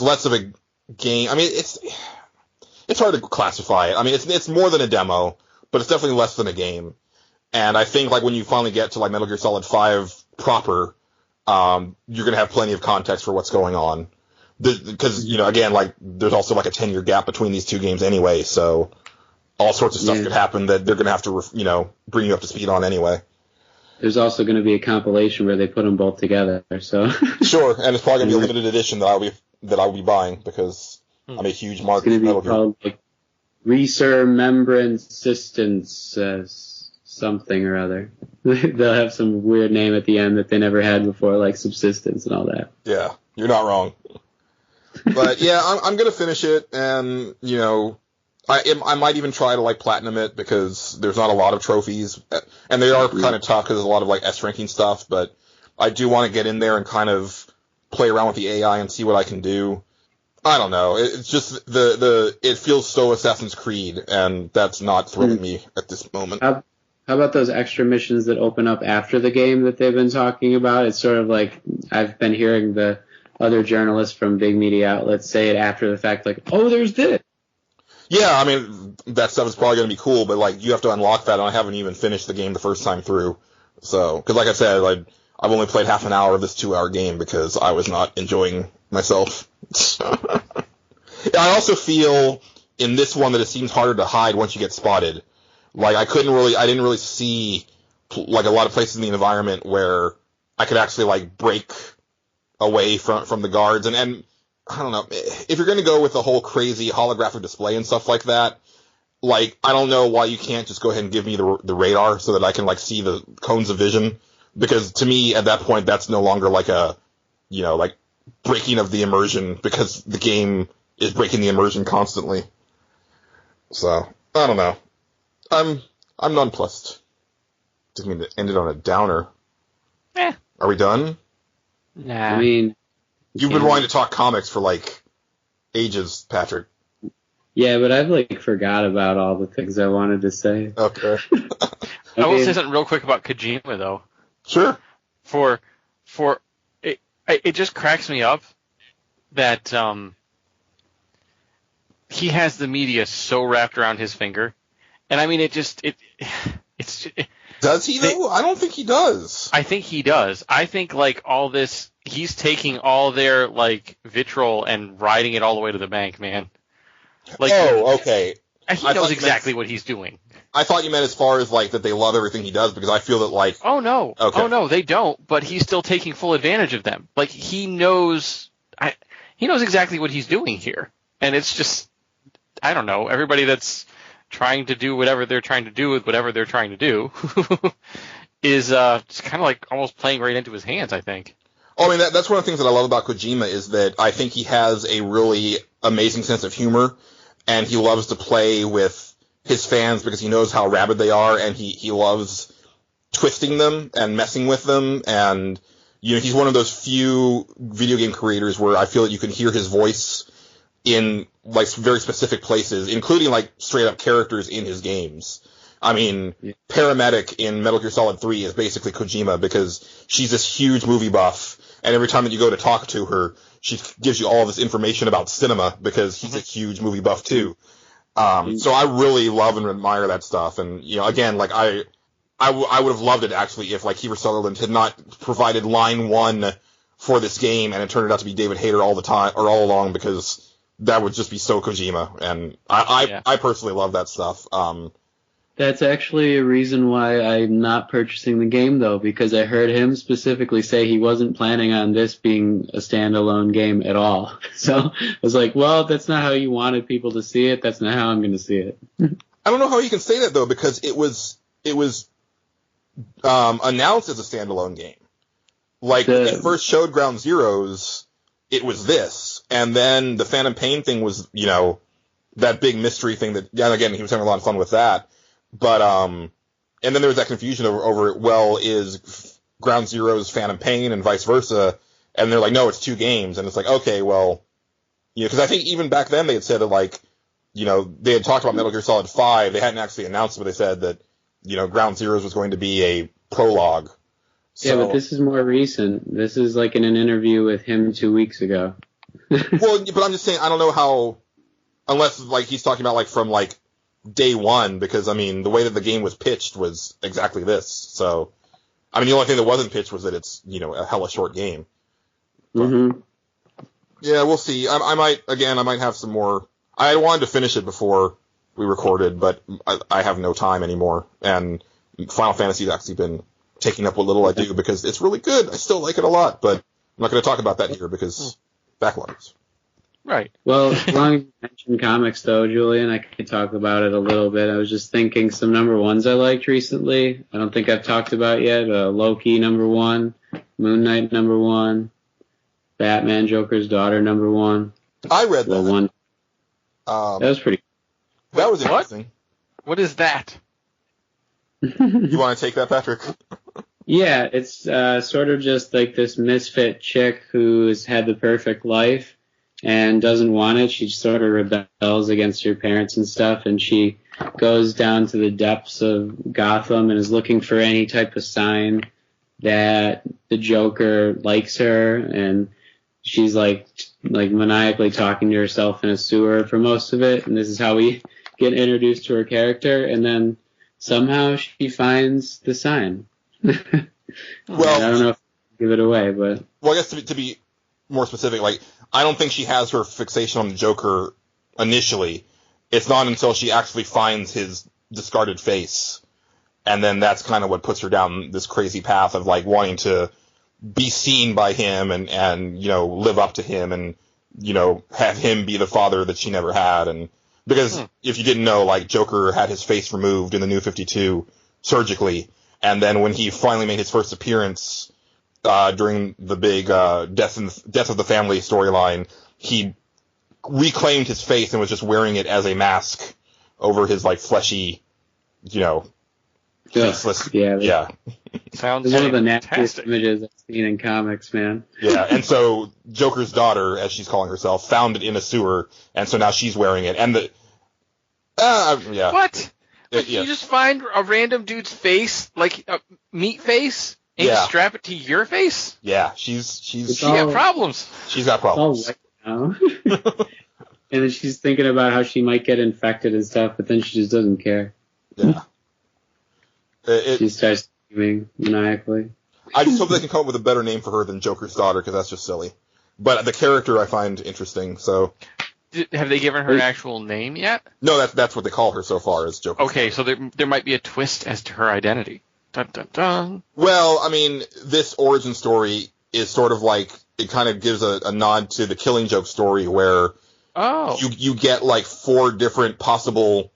less of a game. I mean, it's hard to classify it. I mean, it's more than a demo, but it's definitely less than a game. And I think, like, when you finally get to, like, Metal Gear Solid 5 proper, you're gonna have plenty of context for what's going on. Because, again, like, there's also, like, a 10-year gap between these two games anyway, so all sorts of stuff could happen that they're gonna have to, bring you up to speed on anyway. There's also going to be a compilation where they put them both together. So sure, and it's probably going to be a limited edition that I'll be buying because I'm a huge market. It's going to be called like Remembrance something or other. They'll have some weird name at the end that they never had before, like Subsistence and all that. Yeah, you're not wrong. But yeah, I'm going to finish it, and I might even try to, like, platinum it, because there's not a lot of trophies, and they are kind of tough because there's a lot of, like, S-ranking stuff, but I do want to get in there and kind of play around with the AI and see what I can do. I don't know. It's just it feels so Assassin's Creed, and that's not thrilling me at this moment. How about those extra missions that open up after the game that they've been talking about? It's sort of like, I've been hearing the other journalists from big media outlets say it after the fact, like, oh, there's this. Yeah, I mean, that stuff is probably going to be cool, but, like, you have to unlock that, and I haven't even finished the game the first time through. So, because like I said, I've only played half an hour of this 2-hour game because I was not enjoying myself. I also feel in this one that it seems harder to hide once you get spotted. Like, I didn't really see, like, a lot of places in the environment where I could actually, like, break away from the guards. And I don't know, if you're going to go with the whole crazy holographic display and stuff like that, like, I don't know why you can't just go ahead and give me the radar so that I can, like, see the cones of vision. Because to me, at that point, that's no longer like a, you know, like, breaking of the immersion, because the game is breaking the immersion constantly. So, I don't know. I'm nonplussed. Didn't mean to end it on a downer. Are we done? Nah. I mean, You've been wanting to talk comics for, like, ages, Patrick. yeah, but I've, like, forgot about all the things I wanted to say. Okay. I will say something real quick about Kojima, though. Sure. For it just cracks me up that he has the media so wrapped around his finger, and I mean Does he though? I don't think he does. I think he does. I think like all this, he's taking all their like vitriol and riding it all the way to the bank, man. Like, okay. He knows exactly what he's doing. I thought you meant as far as like that they love everything he does, because I feel that like. Oh no. Okay. Oh no, they don't. But he's still taking full advantage of them. Like he knows exactly what he's doing here, and it's just, I don't know. Everybody that's trying to do whatever they're trying to do with whatever they're trying to do is just kind of like almost playing right into his hands, I think. Oh, I mean, that's one of the things that I love about Kojima, is that I think he has a really amazing sense of humor, and he loves to play with his fans because he knows how rabid they are, and he loves twisting them and messing with them. And, you know, he's one of those few video game creators where I feel that you can hear his voice in like very specific places, including like straight up characters in his games. I mean, Paramedic in Metal Gear Solid 3 is basically Kojima, because she's this huge movie buff, and every time that you go to talk to her, she gives you all this information about cinema, because he's a huge movie buff too. So I really love and admire that stuff. And, you know, again, like I would have loved it actually if like Kiefer Sutherland had not provided line one for this game and it turned out to be David Hayter all the time or all along, because that would just be so Kojima. And I personally love that stuff. That's actually a reason why I'm not purchasing the game, though, because I heard him specifically say he wasn't planning on this being a standalone game at all. So I was like, well, that's not how you wanted people to see it. That's not how I'm going to see it. I don't know how you can say that, though, because it was announced as a standalone game. Like, when it first showed Ground Zeroes, it was this. And then the Phantom Pain thing was, you know, that big mystery thing that, yeah, again, he was having a lot of fun with that. But, and then there was that confusion over well, is Ground Zeroes Phantom Pain and vice versa? And they're like, no, it's two games. And it's like, okay, well, you know, because I think even back then they had said that, like, you know, they had talked about Metal Gear Solid 5. They hadn't actually announced it, but they said that, you know, Ground Zeroes was going to be a prologue. So, yeah, but this is more recent. This is like in an interview with him 2 weeks ago. Well, but I'm just saying, I don't know how, unless, like, he's talking about, like, from, like, day one, because, I mean, the way that the game was pitched was exactly this. So, I mean, the only thing that wasn't pitched was that it's, you know, a hella short game. But, yeah, we'll see. I might have some more. I wanted to finish it before we recorded, but I have no time anymore. And Final Fantasy's actually been taking up what little I do, because it's really good. I still like it a lot, but I'm not going to talk about that here because backlogs. Right. Well, as long as you mentioned comics, though, Julian, I could talk about it a little bit. I was just thinking some number ones I liked recently. I don't think I've talked about yet. Loki, number 1. Moon Knight, number 1. Batman, Joker's Daughter, number 1. I read that. Well, one. That was pretty. That was interesting. What is that? You want to take that, Patrick? Yeah, it's sort of just like this misfit chick who's had the perfect life and doesn't want it. She sort of rebels against her parents and stuff, and she goes down to the depths of Gotham and is looking for any type of sign that the Joker likes her, and she's like maniacally talking to herself in a sewer for most of it, and this is how we get introduced to her character, and then somehow she finds the sign. Well, I don't know if I give it away, but well, I guess to be more specific, like, I don't think she has her fixation on the Joker initially. It's not until she actually finds his discarded face, and then that's kind of what puts her down this crazy path of, like, wanting to be seen by him and you know, live up to him and, you know, have him be the father that she never had. And because if you didn't know, like, Joker had his face removed in the New 52 surgically, and then when he finally made his first appearance during the big death of the family storyline, he reclaimed his face and was just wearing it as a mask over his, like, fleshy, you know, faceless. Yeah. Sounds one of the nastiest fantastic. images I've seen in comics, man. Yeah, and so Joker's daughter, as she's calling herself, found it in a sewer, and so now she's wearing it. And the yeah. What? Like, Yeah. you just find a random dude's face, like a meat face, and you Yeah. strap it to your face? Yeah, she's She got problems. she's got It's all problems. white now. And then she's thinking about how she might get infected and stuff, but then she just doesn't care. Yeah. She starts screaming maniacally. I just hope they can come up with a better name for her than Joker's daughter, because that's just silly. But the character I find interesting, so... Have they given her an actual name yet? No, that's what they call her so far, is Joker. Okay, so there might be a twist as to her identity. Dun, dun, dun. Well, I mean, this origin story is sort of like, it kind of gives a nod to the Killing Joke story, where Oh. you get, like, 4 different possible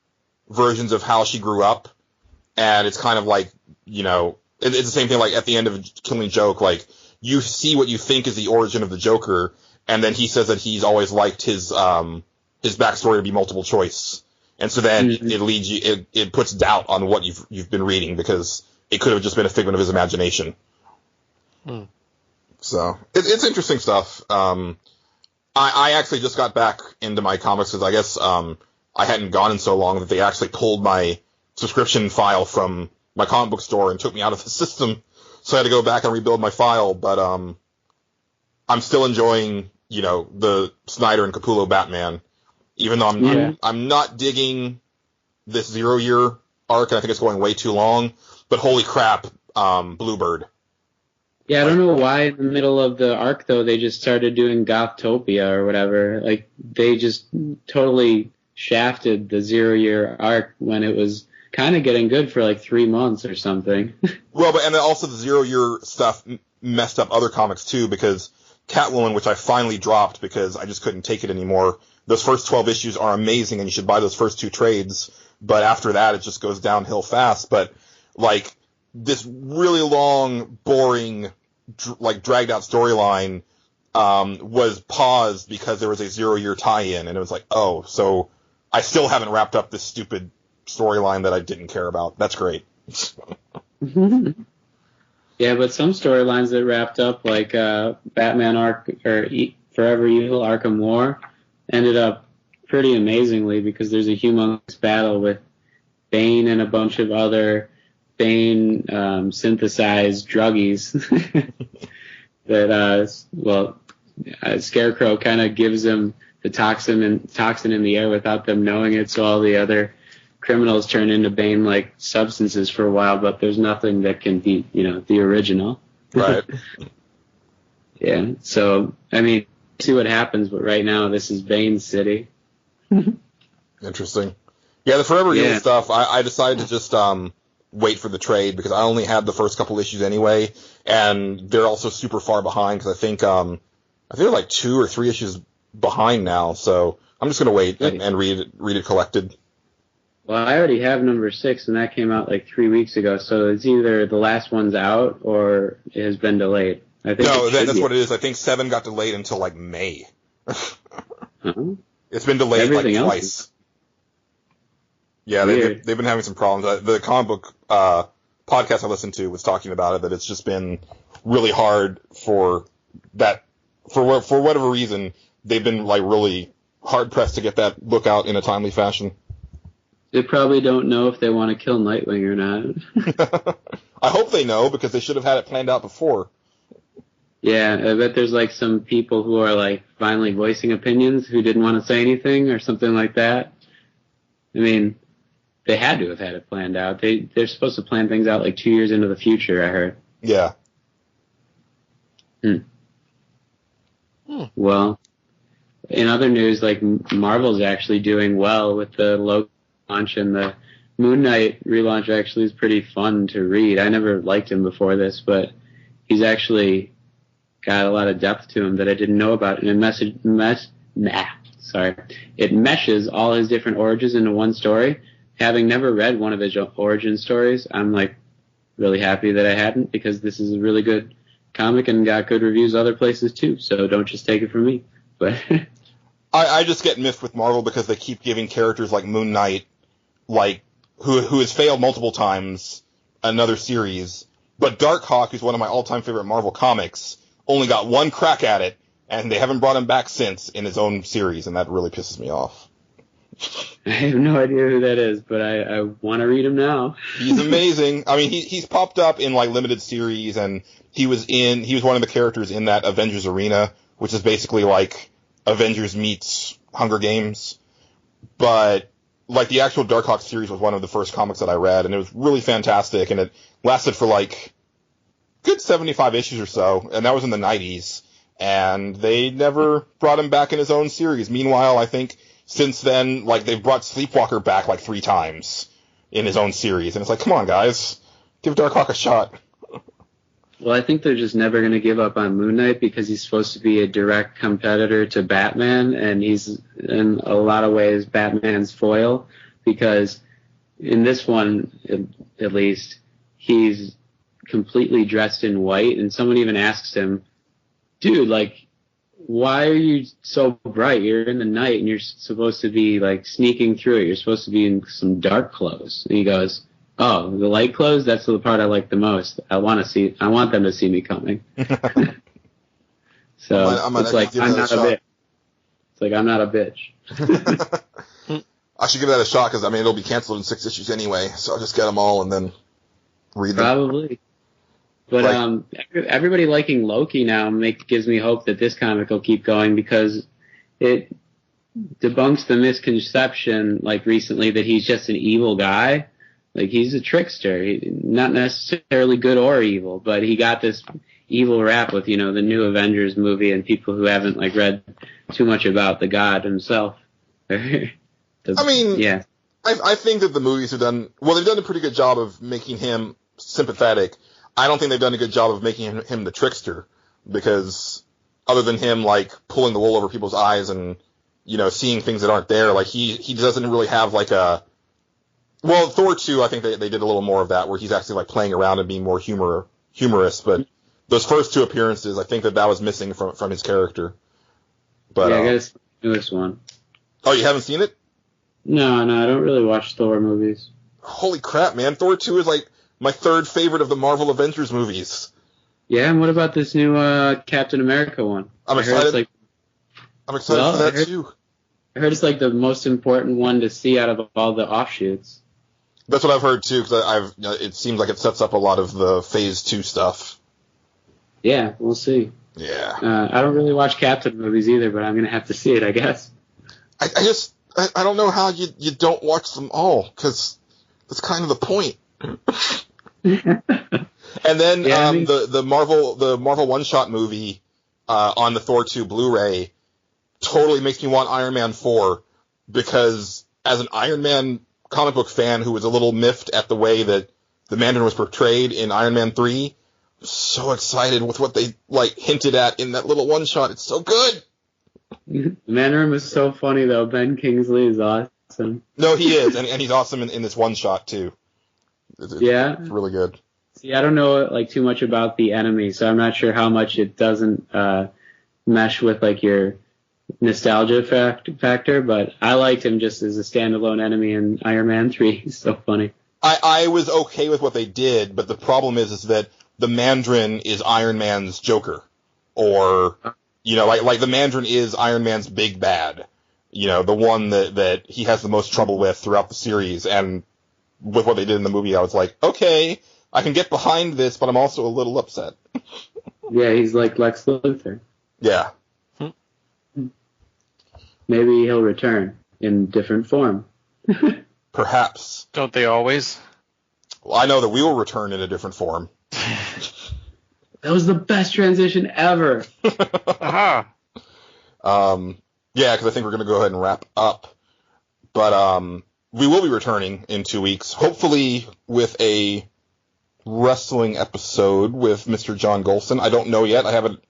versions of how she grew up, and it's kind of like, you know, it's the same thing, like, at the end of Killing Joke, like, you see what you think is the origin of the Joker, and then he says that he's always liked his backstory to be multiple choice. And so then it leads you, it puts doubt on what you've been reading, because it could have just been a figment of his imagination. So, it's interesting stuff. I actually just got back into my comics, because I guess, I hadn't gone in so long that they actually pulled my subscription file from my comic book store and took me out of the system. So I had to go back and rebuild my file, but, I'm still enjoying, you know, the Snyder and Capullo Batman, even though I'm not digging this 0 year arc, and I think it's going way too long, but holy crap, Bluebird. Yeah, I don't know why in the middle of the arc, though, they just started doing Gothtopia or whatever. Like, they just totally shafted the 0 year arc when it was kind of getting good for like 3 months or something. Well, but and then also the 0 year stuff messed up other comics too, because Catwoman, which I finally dropped because I just couldn't take it anymore, those first 12 issues are amazing, and you should buy those first 2 trades, but after that it just goes downhill fast. But, like, this really long, boring, dragged out storyline was paused because there was a 0 year tie-in, and it was like, oh, so I still haven't wrapped up this stupid storyline that I didn't care about. That's great. Yeah, but some storylines that wrapped up, like Batman Arc or Forever Evil Arkham War, ended up pretty amazingly, because there's a humongous battle with Bane and a bunch of other Bane synthesized druggies that Scarecrow kind of gives them the toxin in the air without them knowing it, so all the other criminals turn into Bane-like substances for a while, but there's nothing that can beat, you know, the original. Right. Yeah, so, I mean, see what happens, but right now this is Bane City. Interesting. Yeah, the Forever Evil stuff, I decided to just wait for the trade, because I only had the first couple issues anyway, and they're also super far behind, because I think they're like 2 or 3 issues behind now, so I'm just going to wait and read it collected. Well, I already have number 6, and that came out like 3 weeks ago, so it's either the last one's out or it has been delayed. I think that's what it is. I think 7 got delayed until like May. Uh-huh. It's been delayed Everything like else twice. Yeah, they've been having some problems. The comic book podcast I listened to was talking about it, that it's just been really hard for that, for whatever reason, they've been like really hard pressed to get that book out in a timely fashion. They probably don't know if they want to kill Nightwing or not. I hope they know, because they should have had it planned out before. Yeah, I bet there's like some people who are like finally voicing opinions who didn't want to say anything or something like that. I mean, they had to have had it planned out. They're supposed to plan things out like 2 years into the future, I heard. Yeah. Well, in other news, like Marvel's actually doing well with the Loki launch, and the Moon Knight relaunch actually is pretty fun to read. I never liked him before this, but he's actually got a lot of depth to him that I didn't know about. And it meshes all his different origins into one story. Having never read one of his origin stories, I'm like really happy that I hadn't, because this is a really good comic and got good reviews other places too. So don't just take it from me. But I just get miffed with Marvel because they keep giving characters like Moon Knight, like who has failed multiple times, another series. But Darkhawk, who's one of my all-time favorite Marvel comics, only got one crack at it, and they haven't brought him back since in his own series, and that really pisses me off. I have no idea who that is, but I want to read him now. He's amazing. I mean, he's popped up in like limited series, and he was one of the characters in that Avengers Arena, which is basically like Avengers meets Hunger Games. But like the actual Darkhawk series was one of the first comics that I read, and it was really fantastic, and it lasted for like good 75 issues or so, and that was in the 90s, and they never brought him back in his own series. Meanwhile, I think since then, like, they've brought Sleepwalker back like 3 times in his own series, and it's like, come on, guys, give Darkhawk a shot. Well, I think they're just never going to give up on Moon Knight because he's supposed to be a direct competitor to Batman, and he's in a lot of ways Batman's foil, because in this one, at least, he's completely dressed in white, and someone even asks him, dude, like, why are you so bright? You're in the night, and you're supposed to be, like, sneaking through it. You're supposed to be in some dark clothes. And he goes, oh, the light clothes? That's the part I like the most. I want them to see me coming. So it's like, I'm not a bitch. It's like, I'm not a bitch. I should give that a shot, because, I mean, it'll be canceled in 6 issues anyway, so I'll just get them all and then read them. Probably. But everybody liking Loki now gives me hope that this comic will keep going, because it debunks the misconception, like, recently, that he's just an evil guy. Like, he's a trickster. Not necessarily good or evil, but he got this evil rap with, the new Avengers movie, and people who haven't, like, read too much about the god himself. I think that the movies have done a pretty good job of making him sympathetic. I don't think they've done a good job of making him the trickster, because other than him, like, pulling the wool over people's eyes and, seeing things that aren't there, like, he doesn't really have, like, Thor 2, I think they did a little more of that, where he's actually, like, playing around and being more humorous, but those first 2 appearances, I think that was missing from his character. But, yeah, I guess the newest one. Oh, you haven't seen it? No, I don't really watch Thor movies. Holy crap, man. Thor 2 is, like, my 3rd favorite of the Marvel Avengers movies. Yeah, and what about this new Captain America one? I'm excited. I'm excited for that, too. I heard it's, like, the most important one to see out of all the offshoots. That's what I've heard, too, because it seems like it sets up a lot of the Phase 2 stuff. Yeah, we'll see. Yeah. I don't really watch Captain movies either, but I'm going to have to see it, I guess. I don't know how you don't watch them all, because that's kind of the point. And then the Marvel one-shot movie on the Thor 2 Blu-ray totally makes me want Iron Man 4, because as an Iron Man comic book fan who was a little miffed at the way that the Mandarin was portrayed in Iron Man 3, I'm so excited with what they, like, hinted at in that little one-shot. It's so good! The Mandarin was so funny, though. Ben Kingsley is awesome. No, he is, and he's awesome in this one-shot, too. It's really good. See, I don't know, like, too much about the enemy, so I'm not sure how much it doesn't mesh with, like, your nostalgia factor, but I liked him just as a standalone enemy in Iron Man 3. He's so funny. I was okay with what they did, but the problem is that the Mandarin is Iron Man's Joker. Or, like the Mandarin is Iron Man's big bad. The one that he has the most trouble with throughout the series, and with what they did in the movie, I was like, okay, I can get behind this, but I'm also a little upset. Yeah, he's like Lex Luthor. Yeah. Maybe he'll return in different form. Perhaps. Don't they always? Well, I know that we will return in a different form. That was the best transition ever. Aha. Yeah, because I think we're going to go ahead and wrap up. But we will be returning in 2 weeks, hopefully with a wrestling episode with Mr. John Golson. I don't know yet. I haven't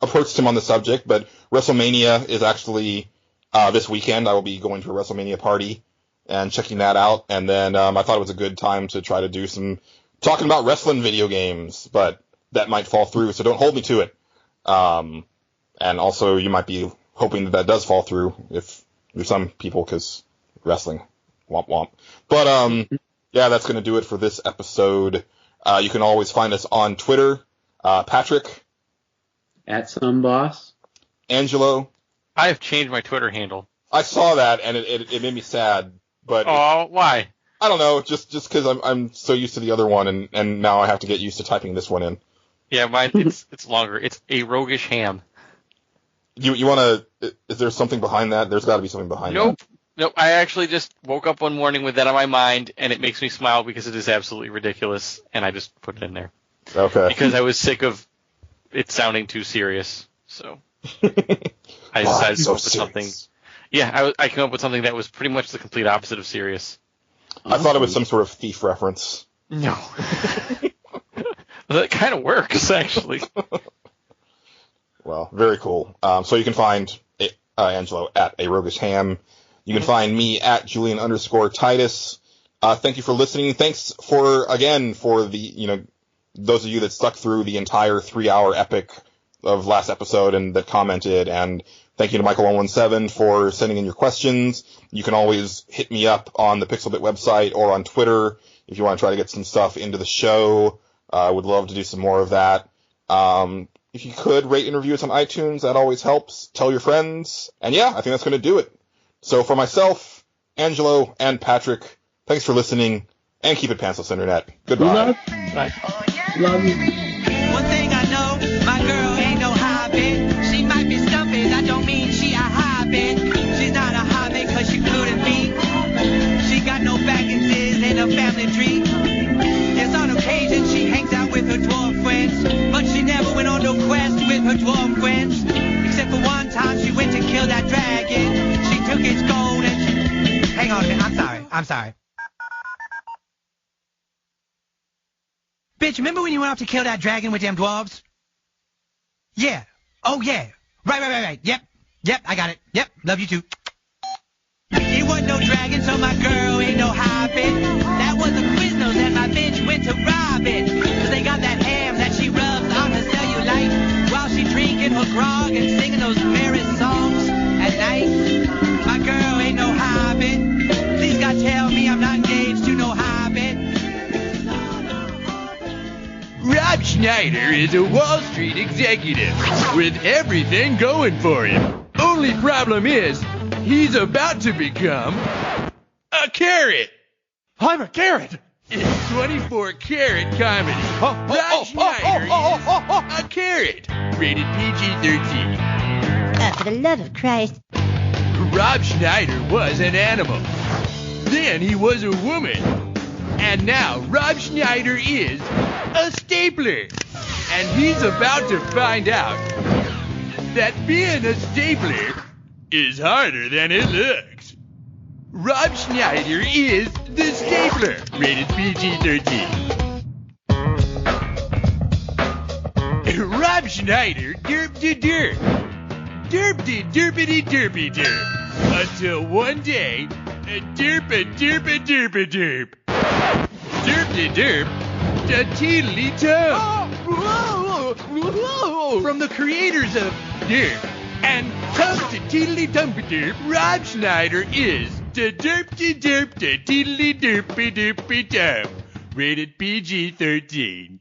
approached him on the subject, but WrestleMania is actually this weekend. I will be going to a WrestleMania party and checking that out. And then I thought it was a good time to try to do some talking about wrestling video games, but that might fall through, so don't hold me to it. And also, you might be hoping that does fall through if there's some people, because wrestling, womp womp. But yeah, that's going to do it for this episode. You can always find us on Twitter. Patrick. At some boss. Angelo. I have changed my Twitter handle. I saw that, and it made me sad. But why? I don't know, just because I'm so used to the other one, and now I have to get used to typing this one in. Yeah, mine it's longer. It's a roguish ham. You want to? Is there something behind that? There's got to be something behind that. Nope. I actually just woke up one morning with that on my mind, and it makes me smile because it is absolutely ridiculous, and I just put it in there. Okay. Because I was sick of it sounding too serious, so I decided to come up with something. Yeah, I came up with something that was pretty much the complete opposite of serious. I thought it was some sort of thief reference. No. That kind of works, actually. Well, very cool. So you can find Angelo at a roguish ham. You can find me at Julian_Titus. Thank you for listening. Thanks for the, those of you that stuck through the entire 3-hour epic of last episode and that commented. And thank you to Michael117 for sending in your questions. You can always hit me up on the Pixelbit website or on Twitter if you want to try to get some stuff into the show. I would love to do some more of that. If you could rate and review us on iTunes, that always helps. Tell your friends. And yeah, I think that's going to do it. So for myself, Angelo, and Patrick, thanks for listening, and keep it pantsless, Internet. Goodbye. Bye. Love you. One thing I know, my girl ain't no hobbit. She might be stumpy, that don't mean she a hobbit. She's not a hobbit cause she couldn't be. She got no Bagginses in her family tree. Yes, on occasion she hangs out with her dwarf friends, but she never went on no quest with her dwarf friends. Except for one time she went to kill that dragon. She took its gold and she... Hang on a minute, I'm sorry. Bitch, remember when you went off to kill that dragon with them dwarves? Yeah. Oh, yeah. Right. Yep, I got it. Yep, love you too. It wasn't no dragon, so my girl ain't no hobbit. That was a Quiznos and my bitch went to rob it. Cause they got that ham that she rubs on her cellulite while she drinking her grog and singing those merry songs at night. My girl ain't no hobbit. Please God tell me I'm not engaged to no hobbit. Rob Schneider is a Wall Street executive with everything going for him. Only problem is, he's about to become a carrot. I'm a carrot. In 24-karat comedy, Rob Schneider is a carrot. Rated PG-13. For the love of Christ. Rob Schneider was an animal. Then he was a woman. And now Rob Schneider is a stapler. And he's about to find out that being a stapler is harder than it looks. Rob Schneider is the stapler. Rated PG-13. Rob Schneider derp-de-derp. Derp-de-derpity-derpy-derp. Until one day, derp-a-derp-a-derp-a-derp. Derp-de-derp, da-teedly-tum. From the creators of Derp and Tum-to-teedly-tum-pa-derp, Rob Schneider is da-derp-de-derp, da-teedly-derpy-derpy-tum. Rated PG-13.